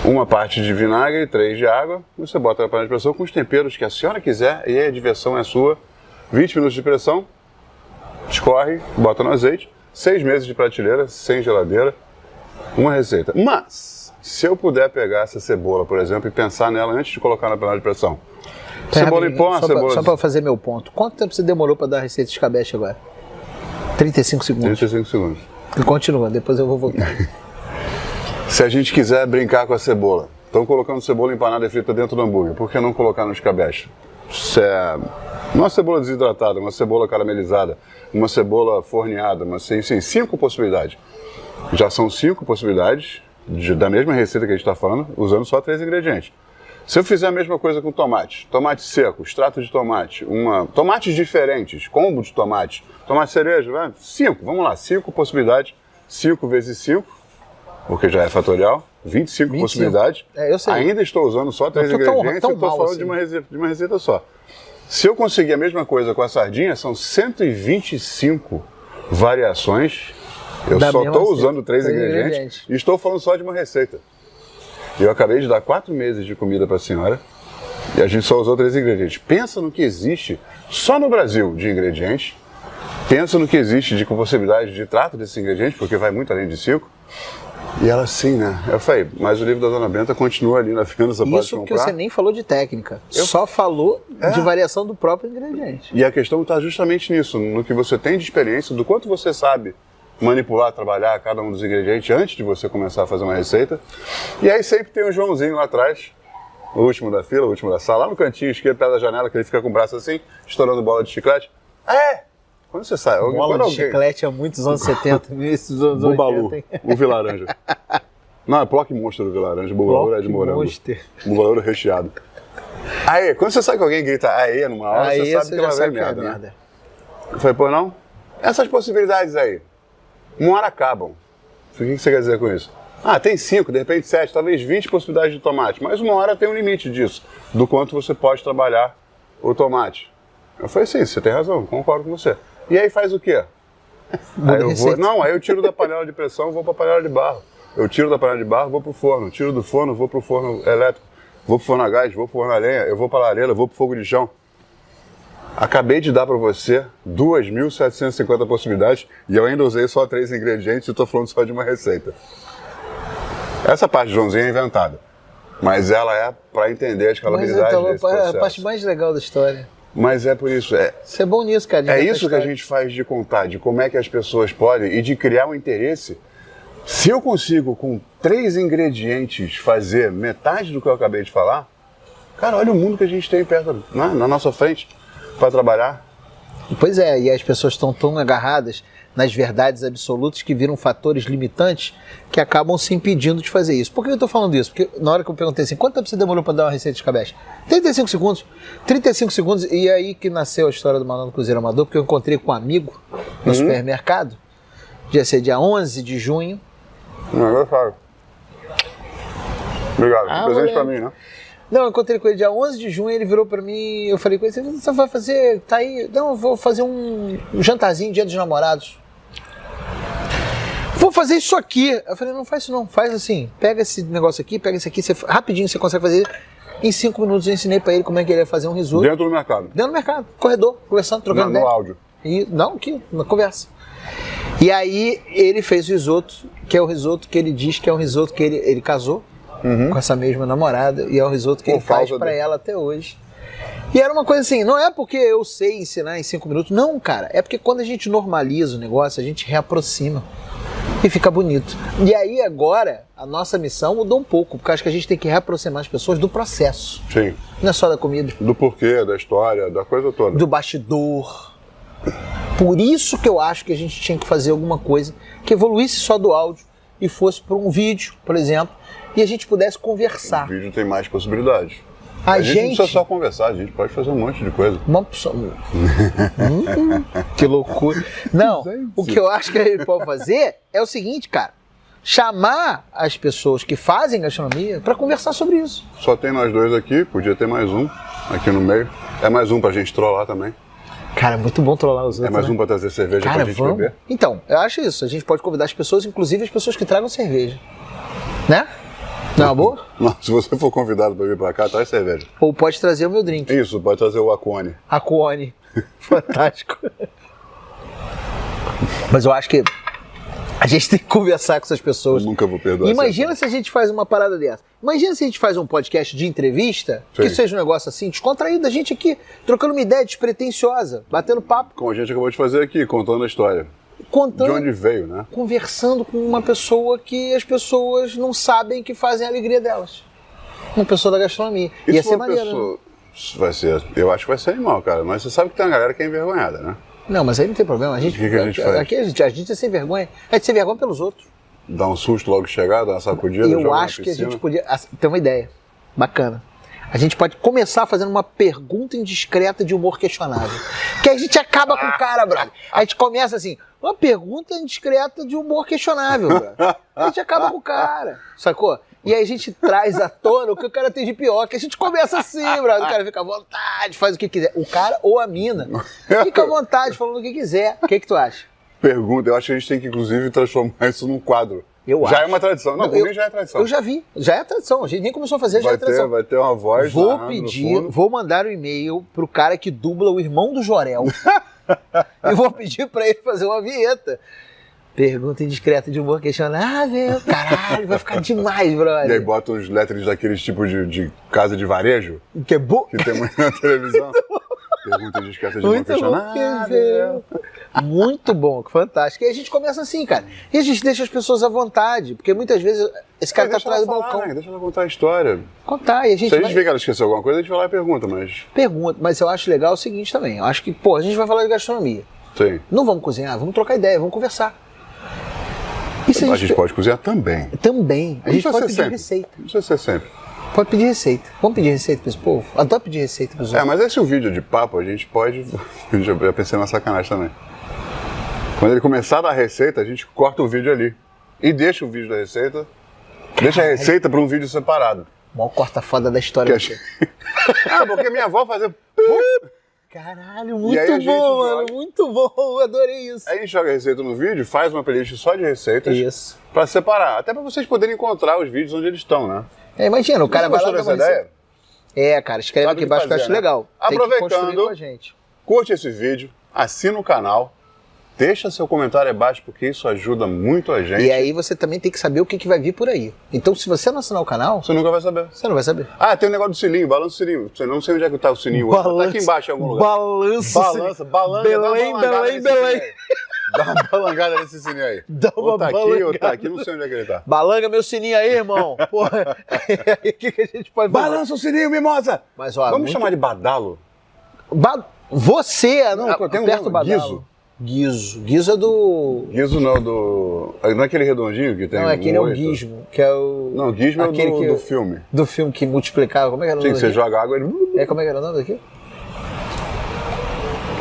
uma parte de vinagre, 3 de água. Você bota na panela de pressão com os temperos que a senhora quiser e aí a diversão é sua. 20 minutos de pressão, escorre, bota no azeite. 6 meses de prateleira, sem geladeira. Uma receita. Mas... se eu puder pegar essa cebola, por exemplo, e pensar nela antes de colocar na panela de pressão. Cebola em pó, cebola... Só para eu fazer meu ponto. Quanto tempo você demorou para dar a receita de escabeche agora? 35 segundos. 35 segundos. E continua, depois eu vou voltar. Se a gente quiser brincar com a cebola, estão colocando cebola empanada e frita dentro do hambúrguer, por que não colocar no escabeche? Se é uma cebola desidratada, uma cebola caramelizada, uma cebola forneada, enfim, 5 possibilidades. Já são 5 possibilidades da mesma receita que a gente está falando, usando só 3 ingredientes. Se eu fizer a mesma coisa com tomate seco, extrato de tomate, tomates diferentes, combo de tomate cereja, 5, vamos lá, 5 possibilidades, 5 vezes 5, porque já é fatorial, 25 possibilidades. Eu sei. Ainda estou usando só 3 ingredientes e estou falando assim. de uma receita só. Se eu conseguir a mesma coisa com a sardinha, são 125 variações. Eu só estou usando 3 ingredientes e estou falando só de uma receita. Eu acabei de dar 4 meses de comida para a senhora E a gente só usou 3 ingredientes. Pensa no que existe só no Brasil de ingredientes. Pensa no que existe de possibilidade de trato desses ingredientes, porque vai muito além de 5. E ela sim, né? Eu falei, mas o livro da Dona Benta continua ali na venda, você pode comprar. Isso porque você nem falou de técnica, só falou de variação do próprio ingrediente. E a questão está justamente nisso, no que você tem de experiência, do quanto você sabe manipular, trabalhar cada um dos ingredientes antes de você começar a fazer uma receita. E aí sempre tem um Joãozinho lá atrás, o último da fila, o último da sala, lá no cantinho esquerdo, perto da janela, que ele fica com o braço assim, estourando bola de chiclete. Quando você sai... Bola de chiclete há muitos anos 70, início dos anos 80. Bubalu, o Vilaranja. Não, é Plock Monster do Vilaranja, Bubalu é de morango. Bubalu recheado. Aí, quando você sabe que alguém grita aê numa hora, você sabe que ela vai merda, né? Eu falei, pô, não? Essas possibilidades aí, uma hora acabam. O que você quer dizer com isso? Tem 5, de repente 7, talvez 20 possibilidades de tomate, mas uma hora tem um limite disso, do quanto você pode trabalhar o tomate. Eu falei, sim, você tem razão, concordo com você. E aí faz o quê? Aí eu tiro da panela de pressão e vou para a panela de barro. Eu tiro da panela de barro, vou para o forno. Tiro do forno, vou para o forno elétrico. Vou para o forno a gás, vou para o forno a lenha, eu vou para a lareira, vou para o fogo de chão. Acabei de dar para você 2.750 possibilidades e eu ainda usei só 3 ingredientes e estou falando só de uma receita. Essa parte de Joãozinho é inventada, mas ela é para entender a escalabilidade desse processo. É a parte mais legal da história. Mas é por isso. Você é bom nisso, cara. É isso que a gente faz de contar, de como é que as pessoas podem e de criar um interesse. Se eu consigo, com 3 ingredientes, fazer metade do que eu acabei de falar, cara, olha o mundo que a gente tem perto, na nossa frente, para trabalhar. Pois é, e as pessoas estão tão agarradas nas verdades absolutas que viram fatores limitantes que acabam se impedindo de fazer isso. Por que eu estou falando isso? Porque na hora que eu perguntei assim, quanto tempo você demorou para dar uma receita de escabeche? 35 segundos. 35 segundos, e aí que nasceu a história do Malandro Cozinheiro Amador, porque eu encontrei com um amigo no supermercado, ia ser dia 11 de junho. Não, eu falo. Obrigado, presente para mim, né? Não, eu encontrei com ele dia 11 de junho, ele virou pra mim, eu falei com ele, você vai fazer, tá aí? Não, eu vou fazer um jantarzinho, dia dos namorados. Vou fazer isso aqui. Eu falei, não faz isso não, faz assim, pega esse negócio aqui, pega esse aqui, rapidinho você consegue fazer. Em 5 minutos eu ensinei pra ele como é que ele ia fazer um risoto. Dentro do mercado? Dentro do mercado, corredor, conversando, trocando ideia. No áudio? Não, aqui, na conversa. E aí ele fez o risoto, que é o risoto que ele diz que é um risoto que ele casou. Com essa mesma namorada, e é o risoto que ele faz pra ela até hoje. E era uma coisa assim, não é porque eu sei ensinar em 5 minutos, não, cara, é porque quando a gente normaliza o negócio, a gente reaproxima e fica bonito. E aí agora, a nossa missão mudou um pouco, porque acho que a gente tem que reaproximar as pessoas do processo. Sim. Não é só da comida. Do porquê, da história, da coisa toda. Do bastidor. Por isso que eu acho que a gente tinha que fazer alguma coisa que evoluísse só do áudio e fosse para um vídeo, por exemplo, e a gente pudesse conversar. O vídeo tem mais possibilidades. A gente não precisa só conversar, a gente pode fazer um monte de coisa. Que loucura. Não, o que eu acho que a gente pode fazer é o seguinte, cara. Chamar as pessoas que fazem gastronomia para conversar sobre isso. Só tem nós dois aqui, podia ter mais um aqui no meio. É mais um pra gente trollar também. Cara, muito bom trollar os outros. É mais um pra trazer cerveja pra gente beber. Então, eu acho isso. A gente pode convidar as pessoas, inclusive as pessoas que tragam cerveja. Né? Não é uma boa? Não, se você for convidado para vir para cá, traz cerveja. Ou pode trazer o meu drink. Isso, pode trazer o Aquone. Aquone. Fantástico. Mas eu acho que a gente tem que conversar com essas pessoas. Eu nunca vou perdoar. Imagina se a gente faz uma parada dessa. Imagina se a gente faz um podcast de entrevista, sim, que seja um negócio assim, descontraído, a gente aqui, trocando uma ideia despretensiosa, batendo papo. Como a gente acabou de fazer aqui, contando a história. Contando, de onde veio, né? Conversando com uma pessoa que as pessoas não sabem que fazem a alegria delas. Uma pessoa da gastronomia. Ia ser maneiro, pessoa... né? Vai ser, eu acho que vai ser animal, cara. Mas você sabe que tem uma galera que é envergonhada, né? Não, mas aí não tem problema. A gente, o que a gente faz? Aqui a gente é sem vergonha. A gente é sem vergonha pelos outros. Dá um susto logo que chegar, dá uma sacudida. Eu acho que a gente podia ter uma ideia bacana. A gente pode começar fazendo uma pergunta indiscreta de humor questionável. Que a gente acaba com o cara, brother. A gente começa assim, uma pergunta indiscreta de humor questionável, brother. A gente acaba com o cara, sacou? E aí a gente traz à tona o que o cara tem de pior, que a gente começa assim, brother. O cara fica à vontade, faz o que quiser. O cara ou a mina fica à vontade, falando o que quiser. O que tu acha? Pergunta, eu acho que a gente tem que, inclusive, transformar isso num quadro Eu Já acho. é uma tradição. Não, por mim já é tradição. Eu já vi, já é tradição. A gente nem começou a fazer, já é tradição. Vai ter uma voz Vou narrando no pedir, fundo. vou mandar um e-mail pro cara que dubla o irmão do Jorel. E vou pedir pra ele fazer uma vinheta. Pergunta indiscreta de humor questionável. Caralho, vai ficar demais, brother. E aí bota uns letras daqueles tipos de casa de varejo, Que é bom. que tem muito na televisão. Pergunta indiscreta de humor Muito bom, questionável. muito bom, fantástico. E a gente começa assim, cara. E a gente deixa as pessoas à vontade, porque muitas vezes esse cara tá Deixa atrás do ela falar, balcão. né? Deixa ela contar a história. Contar, e a gente Se a gente vai... vê que ela esqueceu alguma coisa, a gente vai lá e pergunta, mas... Pergunta, mas eu acho legal o seguinte também. Eu acho que, pô, a gente vai falar de gastronomia. Sim. Não vamos cozinhar, vamos trocar ideia, vamos conversar. E se A gente pode cozinhar também. Também. A gente Não precisa pode ser pedir sempre. receita. Não precisa ser sempre. Pode pedir receita. Vamos pedir receita pra esse povo? Adoro pedir receita pros outros. Mas esse é o vídeo de papo, a gente pode... Eu já pensei na sacanagem também. Quando ele começar a dar receita, a gente corta o vídeo ali. E deixa o vídeo da receita. Deixa a receita para um vídeo separado. Mó corta foda da história. Porque minha avó fazia... Caralho, E aí a muito gente bom, mano. joga. Muito bom. Adorei isso. Aí a gente joga a receita no vídeo, faz uma playlist só de receitas. Isso. Pra separar. Até pra vocês poderem encontrar os vídeos onde eles estão, né? Imagina, o cara Você vai lá gostou dar uma dessa receita. ideia? Cara, escreve Sabe aqui o que embaixo que eu fazer, acho né? legal. Tem que construir Aproveitando, com a gente. curte esse vídeo, assina o canal, deixa seu comentário abaixo, porque isso ajuda muito a gente. E aí você também tem que saber o que vai vir por aí. Então, se você não assinar o canal, Você nunca vai saber. você não vai saber. Tem um negócio do sininho, balança o sininho. Você não sei onde é que tá o sininho hoje, mas tá aqui embaixo em algum lugar. Balança. Balanga, Belém, dá uma balangada Belém, nesse Belém. sininho aí. Dá uma balangada nesse sininho aí. Dá uma ou tá aqui, balangada. ou tá aqui, não sei onde é que ele tá. Balanga meu sininho aí, irmão. Porra. Aí o que a gente pode fazer? Balança o sininho, mimosa! Mas, ó, Vamos muito- chamar de badalo? Você, Não, tem um aperta nome, o badalo. Guizo. Guizo. Guizo é do... Guizo não, não é aquele redondinho que tem Não, aquele é o oito? Gizmo, que é o... Não, Gizmo é o aquele do filme. Do filme que multiplicava. Como é que era o Sim, nome que você daquele? joga água e... Como é que era o nome daqui?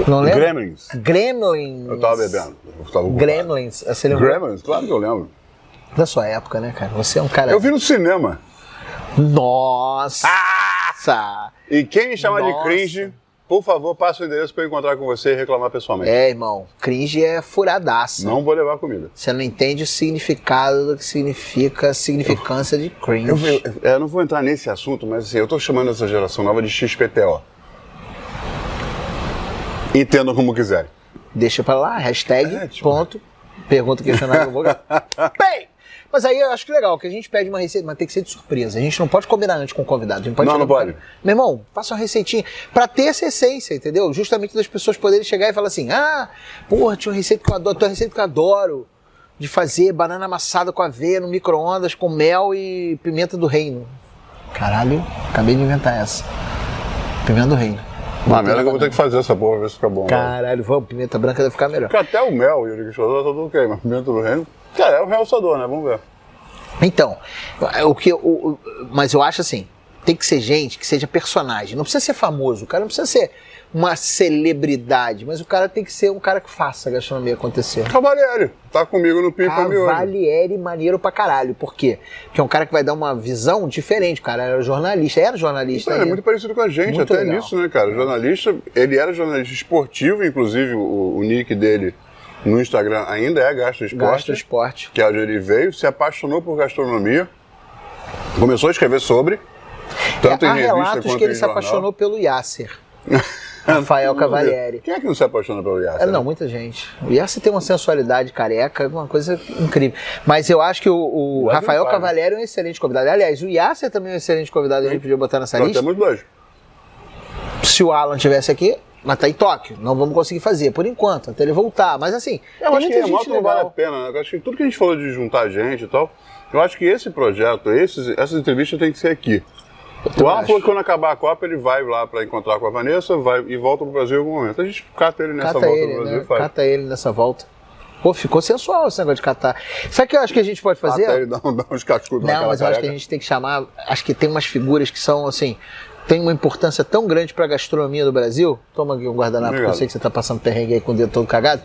Não lembro? Gremlins. Gremlins. Eu tava bebendo. Eu tava ocupado. Gremlins. Você lembrou? Gremlins, claro que eu lembro. Da sua época, né, cara? Você é um cara... Eu vi no cinema. Nossa! E quem me chama de Nossa. cringe, por favor, passe o endereço pra eu encontrar com você e reclamar pessoalmente. Irmão, cringe é furadaça. Não vou levar comida. Você não entende o significado do que significa a significância de cringe. Eu não vou entrar nesse assunto, mas assim, eu tô chamando essa geração nova de XPTO. Entendam como quiserem. Deixa pra lá, hashtag, tipo- ponto, pergunta, questionário, Bem! Mas aí eu acho que legal, que a gente pede uma receita, mas tem que ser de surpresa. A gente não pode combinar antes com o convidado. A gente pode Não, chegar não pro pode. cara, meu irmão, faça uma receitinha. Pra ter essa essência, entendeu? Justamente das pessoas poderem chegar e falar assim, porra, tinha uma receita que eu adoro, tem uma receita que eu adoro. De fazer banana amassada com aveia no micro-ondas, com mel e pimenta do reino. Caralho, acabei de inventar essa. Pimenta do reino. Merda que eu vou ter que fazer essa porra pra ver se fica bom. Caralho, vamos, pimenta branca deve ficar melhor. Porque até o mel e o liquidificador tá tudo ok, mas pimenta do reino... Cara, é o realçador, né? Vamos ver. Então, mas eu acho assim, tem que ser gente que seja personagem. Não precisa ser famoso, o cara não precisa ser uma celebridade, mas o cara tem que ser um cara que faça a gastronomia acontecer. Cavalieri, tá comigo no Pipa Miojo. Cavalieri maneiro pra caralho. Por quê? Porque é um cara que vai dar uma visão diferente. O cara era jornalista, Ele é muito parecido com a gente, Muito até legal. nisso, né, cara? Jornalista, ele era jornalista esportivo, inclusive o nick dele no Instagram ainda é Gastro Gosta do esporte. que é onde ele veio, se apaixonou por gastronomia, começou a escrever sobre, tanto Há em revista relatos quanto que ele em se jornal. apaixonou pelo Yasser. Rafael Cavalieri. Quem é que não se apaixona pelo Yasser? Não, muita gente. O Yasser tem uma sensualidade careca, uma coisa incrível. Mas eu acho que o Mas Rafael não vai, né? Cavalieri é um excelente convidado. Aliás, o Yasser também é um excelente convidado, a gente podia botar nessa Nós lista. temos dois. Se o Alan estivesse aqui, mas tá em Tóquio, não vamos conseguir fazer, por enquanto, até ele voltar. Mas assim, Eu tem acho que muita remoto gente não vale a legal. pena, né? Eu acho que tudo que a gente falou de juntar gente e tal, eu acho que esse projeto, essas entrevistas tem que ser aqui. O Alan falou que quando acabar a Copa ele vai lá pra encontrar com a Vanessa vai, e volta pro Brasil em algum momento. A gente cata ele nessa Cata volta ele, pro Brasil né? e faz. Cata ele nessa volta. Pô, ficou sensual esse negócio de catar. Sabe o que eu acho que a gente pode fazer? Cata ele, dá uns cascudos Não, naquela mas eu acho que a careca. gente tem que chamar. Acho que tem umas figuras que são assim. Tem uma importância tão grande pra gastronomia do Brasil. Toma aqui um guardanapo, porque eu Obrigado. sei que você tá passando perrengue aí com o dedo todo cagado.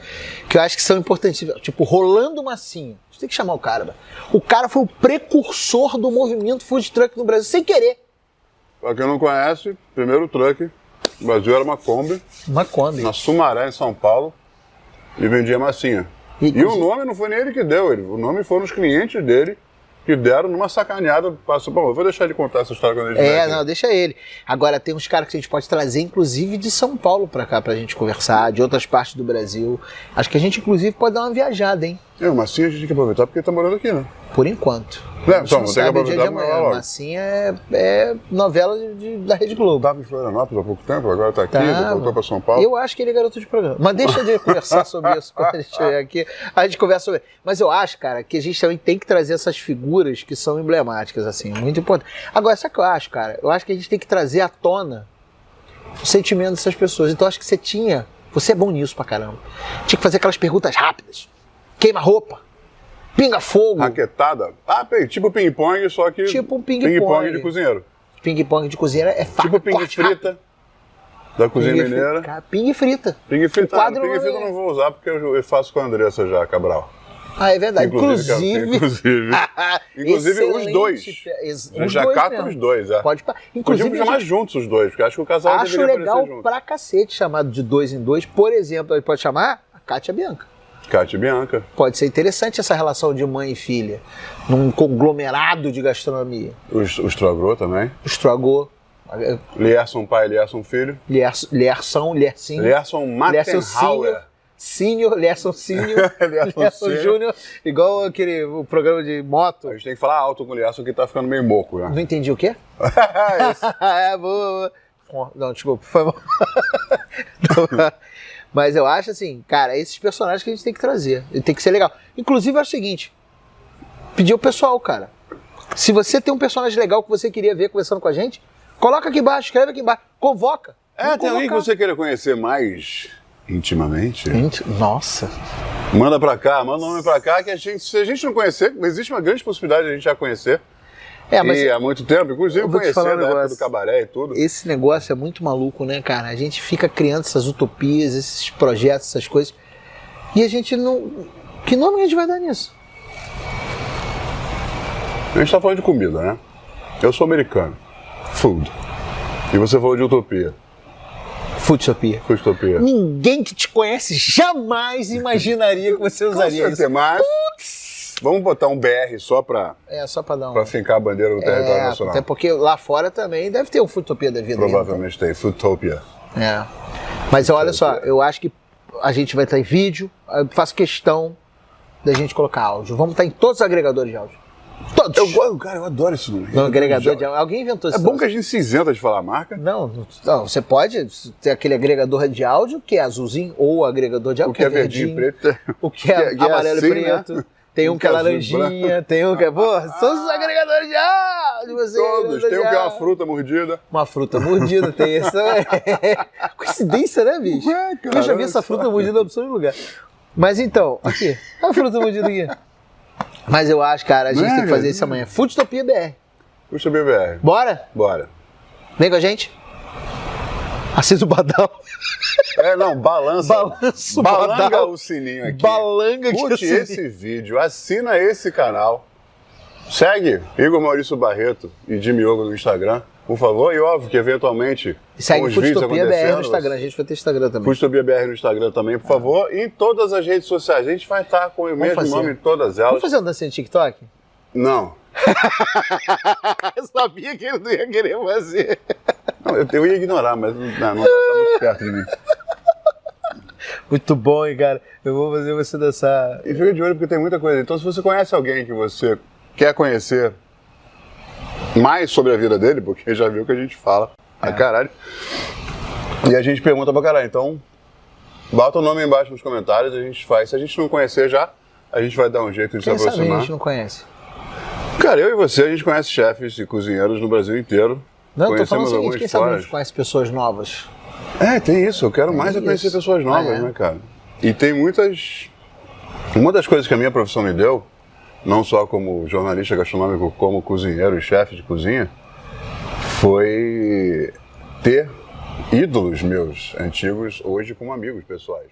Que eu acho que são importantes. Tipo, Rolando Massinho. A gente tem que chamar o cara. Mano. O cara foi o precursor do movimento food truck no Brasil, sem querer. Pra quem não conhece, primeiro truck, o Brasil era uma Kombi, Uma Kombi. na Sumaré, em São Paulo, e vendia massinha. E o nome não foi nem ele que deu, o nome foram os clientes dele que deram numa sacaneada. Passou, bom, eu vou deixar ele contar essa história quando ele vier aqui. Não, deixa ele. Agora, tem uns caras que a gente pode trazer, inclusive, de São Paulo pra cá, pra gente conversar, de outras partes do Brasil. Acho que a gente, inclusive, pode dar uma viajada, hein? Massinha a gente tem que aproveitar porque ele tá morando aqui, né? Por enquanto. Então, tem que aproveitar pra logo. Massinha é novela da Rede Globo. Tava em Florianópolis há pouco tempo, agora tá aqui, voltou pra São Paulo. Eu acho que ele é garoto de programa. Mas deixa de conversar sobre isso quando a gente chegar aqui. A gente conversa sobre. Mas eu acho, cara, que a gente também tem que trazer essas figuras que são emblemáticas, assim, muito importante. Agora, sabe o que eu acho, cara? Eu acho que a gente tem que trazer à tona o sentimento dessas pessoas. Então, eu acho que você é bom nisso pra caramba. Tinha que fazer aquelas perguntas rápidas. Queima roupa. Pinga fogo. Raquetada. Tipo ping-pong, só que. Tipo um ping-pong. Ping-pong de cozinheiro. Ping-pong de cozinheiro é fácil. Tipo ping frita. Da cozinha mineira. Ping frita. Ping frita. Ping frita eu não vou usar porque eu faço com a Andressa já, Cabral. É verdade. Inclusive os dois. Já cata os dois, Pode. Inclusive, podíamos chamar juntos os dois, porque acho que o casal acho legal pra cacete chamado de 2 em 2. Por exemplo, ele pode chamar a Kátia Bianca. Kátia Bianca. Pode ser interessante essa relação de mãe e filha, num conglomerado de gastronomia. O Strogô também. O Strogô. Lierson pai, Lierson filho. Lierson Mattenhauer. Lierson Sênior, Lierson Júnior, igual o programa de moto. A gente tem que falar alto com o Lierson que tá ficando meio moco, né? Não entendi o quê? Boa. Não, desculpa, foi mal. Mas eu acho assim, cara, esses personagens que a gente tem que trazer. Ele tem que ser legal. Inclusive é o seguinte, pedir ao pessoal, cara. Se você tem um personagem legal que você queria ver conversando com a gente, coloca aqui embaixo, escreve aqui embaixo, convoca. Tem alguém que você queira conhecer mais intimamente? Nossa. Manda pra cá, manda o nome pra cá, que se a gente não conhecer, existe uma grande possibilidade de a gente já conhecer. Mas há muito tempo, inclusive conhecer da época do cabaré e tudo. Esse negócio é muito maluco, né, cara? A gente fica criando essas utopias, esses projetos, essas coisas, e a gente não... Que nome a gente vai dar nisso? A gente tá falando de comida, né? Eu sou americano. Food. E você falou de utopia. Foodtopia. Foodtopia. Ninguém que te conhece jamais imaginaria que você usaria isso. Mas... Vamos botar um BR só pra dar um... Pra fincar a bandeira do território nacional. Até porque lá fora também deve ter um Foodtopia da vida. Provavelmente tem, Foodtopia. Mas olha só, eu acho que a gente vai estar em vídeo, eu faço questão da gente colocar áudio. Vamos estar em todos os agregadores de áudio. Todos! Eu adoro isso. No agregador de áudio. Alguém inventou isso. É bom que a gente se isenta de falar a marca. Não, você pode ter aquele agregador de áudio que é azulzinho, ou agregador de áudio que é verdinho e preto. O que é amarelo e preto. Né? Tem um que é laranjinha, tem um que é... Pô, são os agregadores de áudio. Todos. Tem um que é uma fruta mordida. Uma fruta mordida, tem esse também. Coincidência, né, bicho? Eu já vi essa fruta mordida em absoluto lugar. Mas então, aqui. A fruta mordida aqui. Mas eu acho, cara, a gente tem que fazer isso amanhã. Foodtopia BR. Foodtopia BR. Bora? Bora. Vem com a gente. Assista o Badal. Balanga o sininho aqui. Curte esse vídeo, assina esse canal. Segue Igor Maurício Barreto e Jimmy Ogo no Instagram, por favor. E óbvio que eventualmente segue o Foodtopia BR no Instagram. A gente vai ter Instagram também. Foodtopia BR no Instagram também, por favor. E em todas as redes sociais. A gente vai estar com o mesmo nome em todas elas. Vamos fazer um dancinha de TikTok? Não. Eu sabia que ele não ia querer fazer. Não, eu ia ignorar, mas não tá muito perto de mim. Muito bom, hein, cara. Eu vou fazer você dançar. E fica de olho porque tem muita coisa. Então, se você conhece alguém que você quer conhecer mais sobre a vida dele, porque já viu que a gente fala a caralho, e a gente pergunta pra caralho. Então, bota o nome aí embaixo nos comentários, a gente faz. Se a gente não conhecer já, a gente vai dar um jeito de se aproximar. Quem sabe a gente não conhece? Cara, eu e você, a gente conhece chefes e cozinheiros no Brasil inteiro. Não, tô falando o seguinte, quem sabe a gente conhece pessoas novas? Tem isso, eu quero mais conhecer pessoas novas, né, cara? E tem muitas... Uma das coisas que a minha profissão me deu, não só como jornalista gastronômico, como cozinheiro e chefe de cozinha, foi ter ídolos meus antigos hoje como amigos pessoais.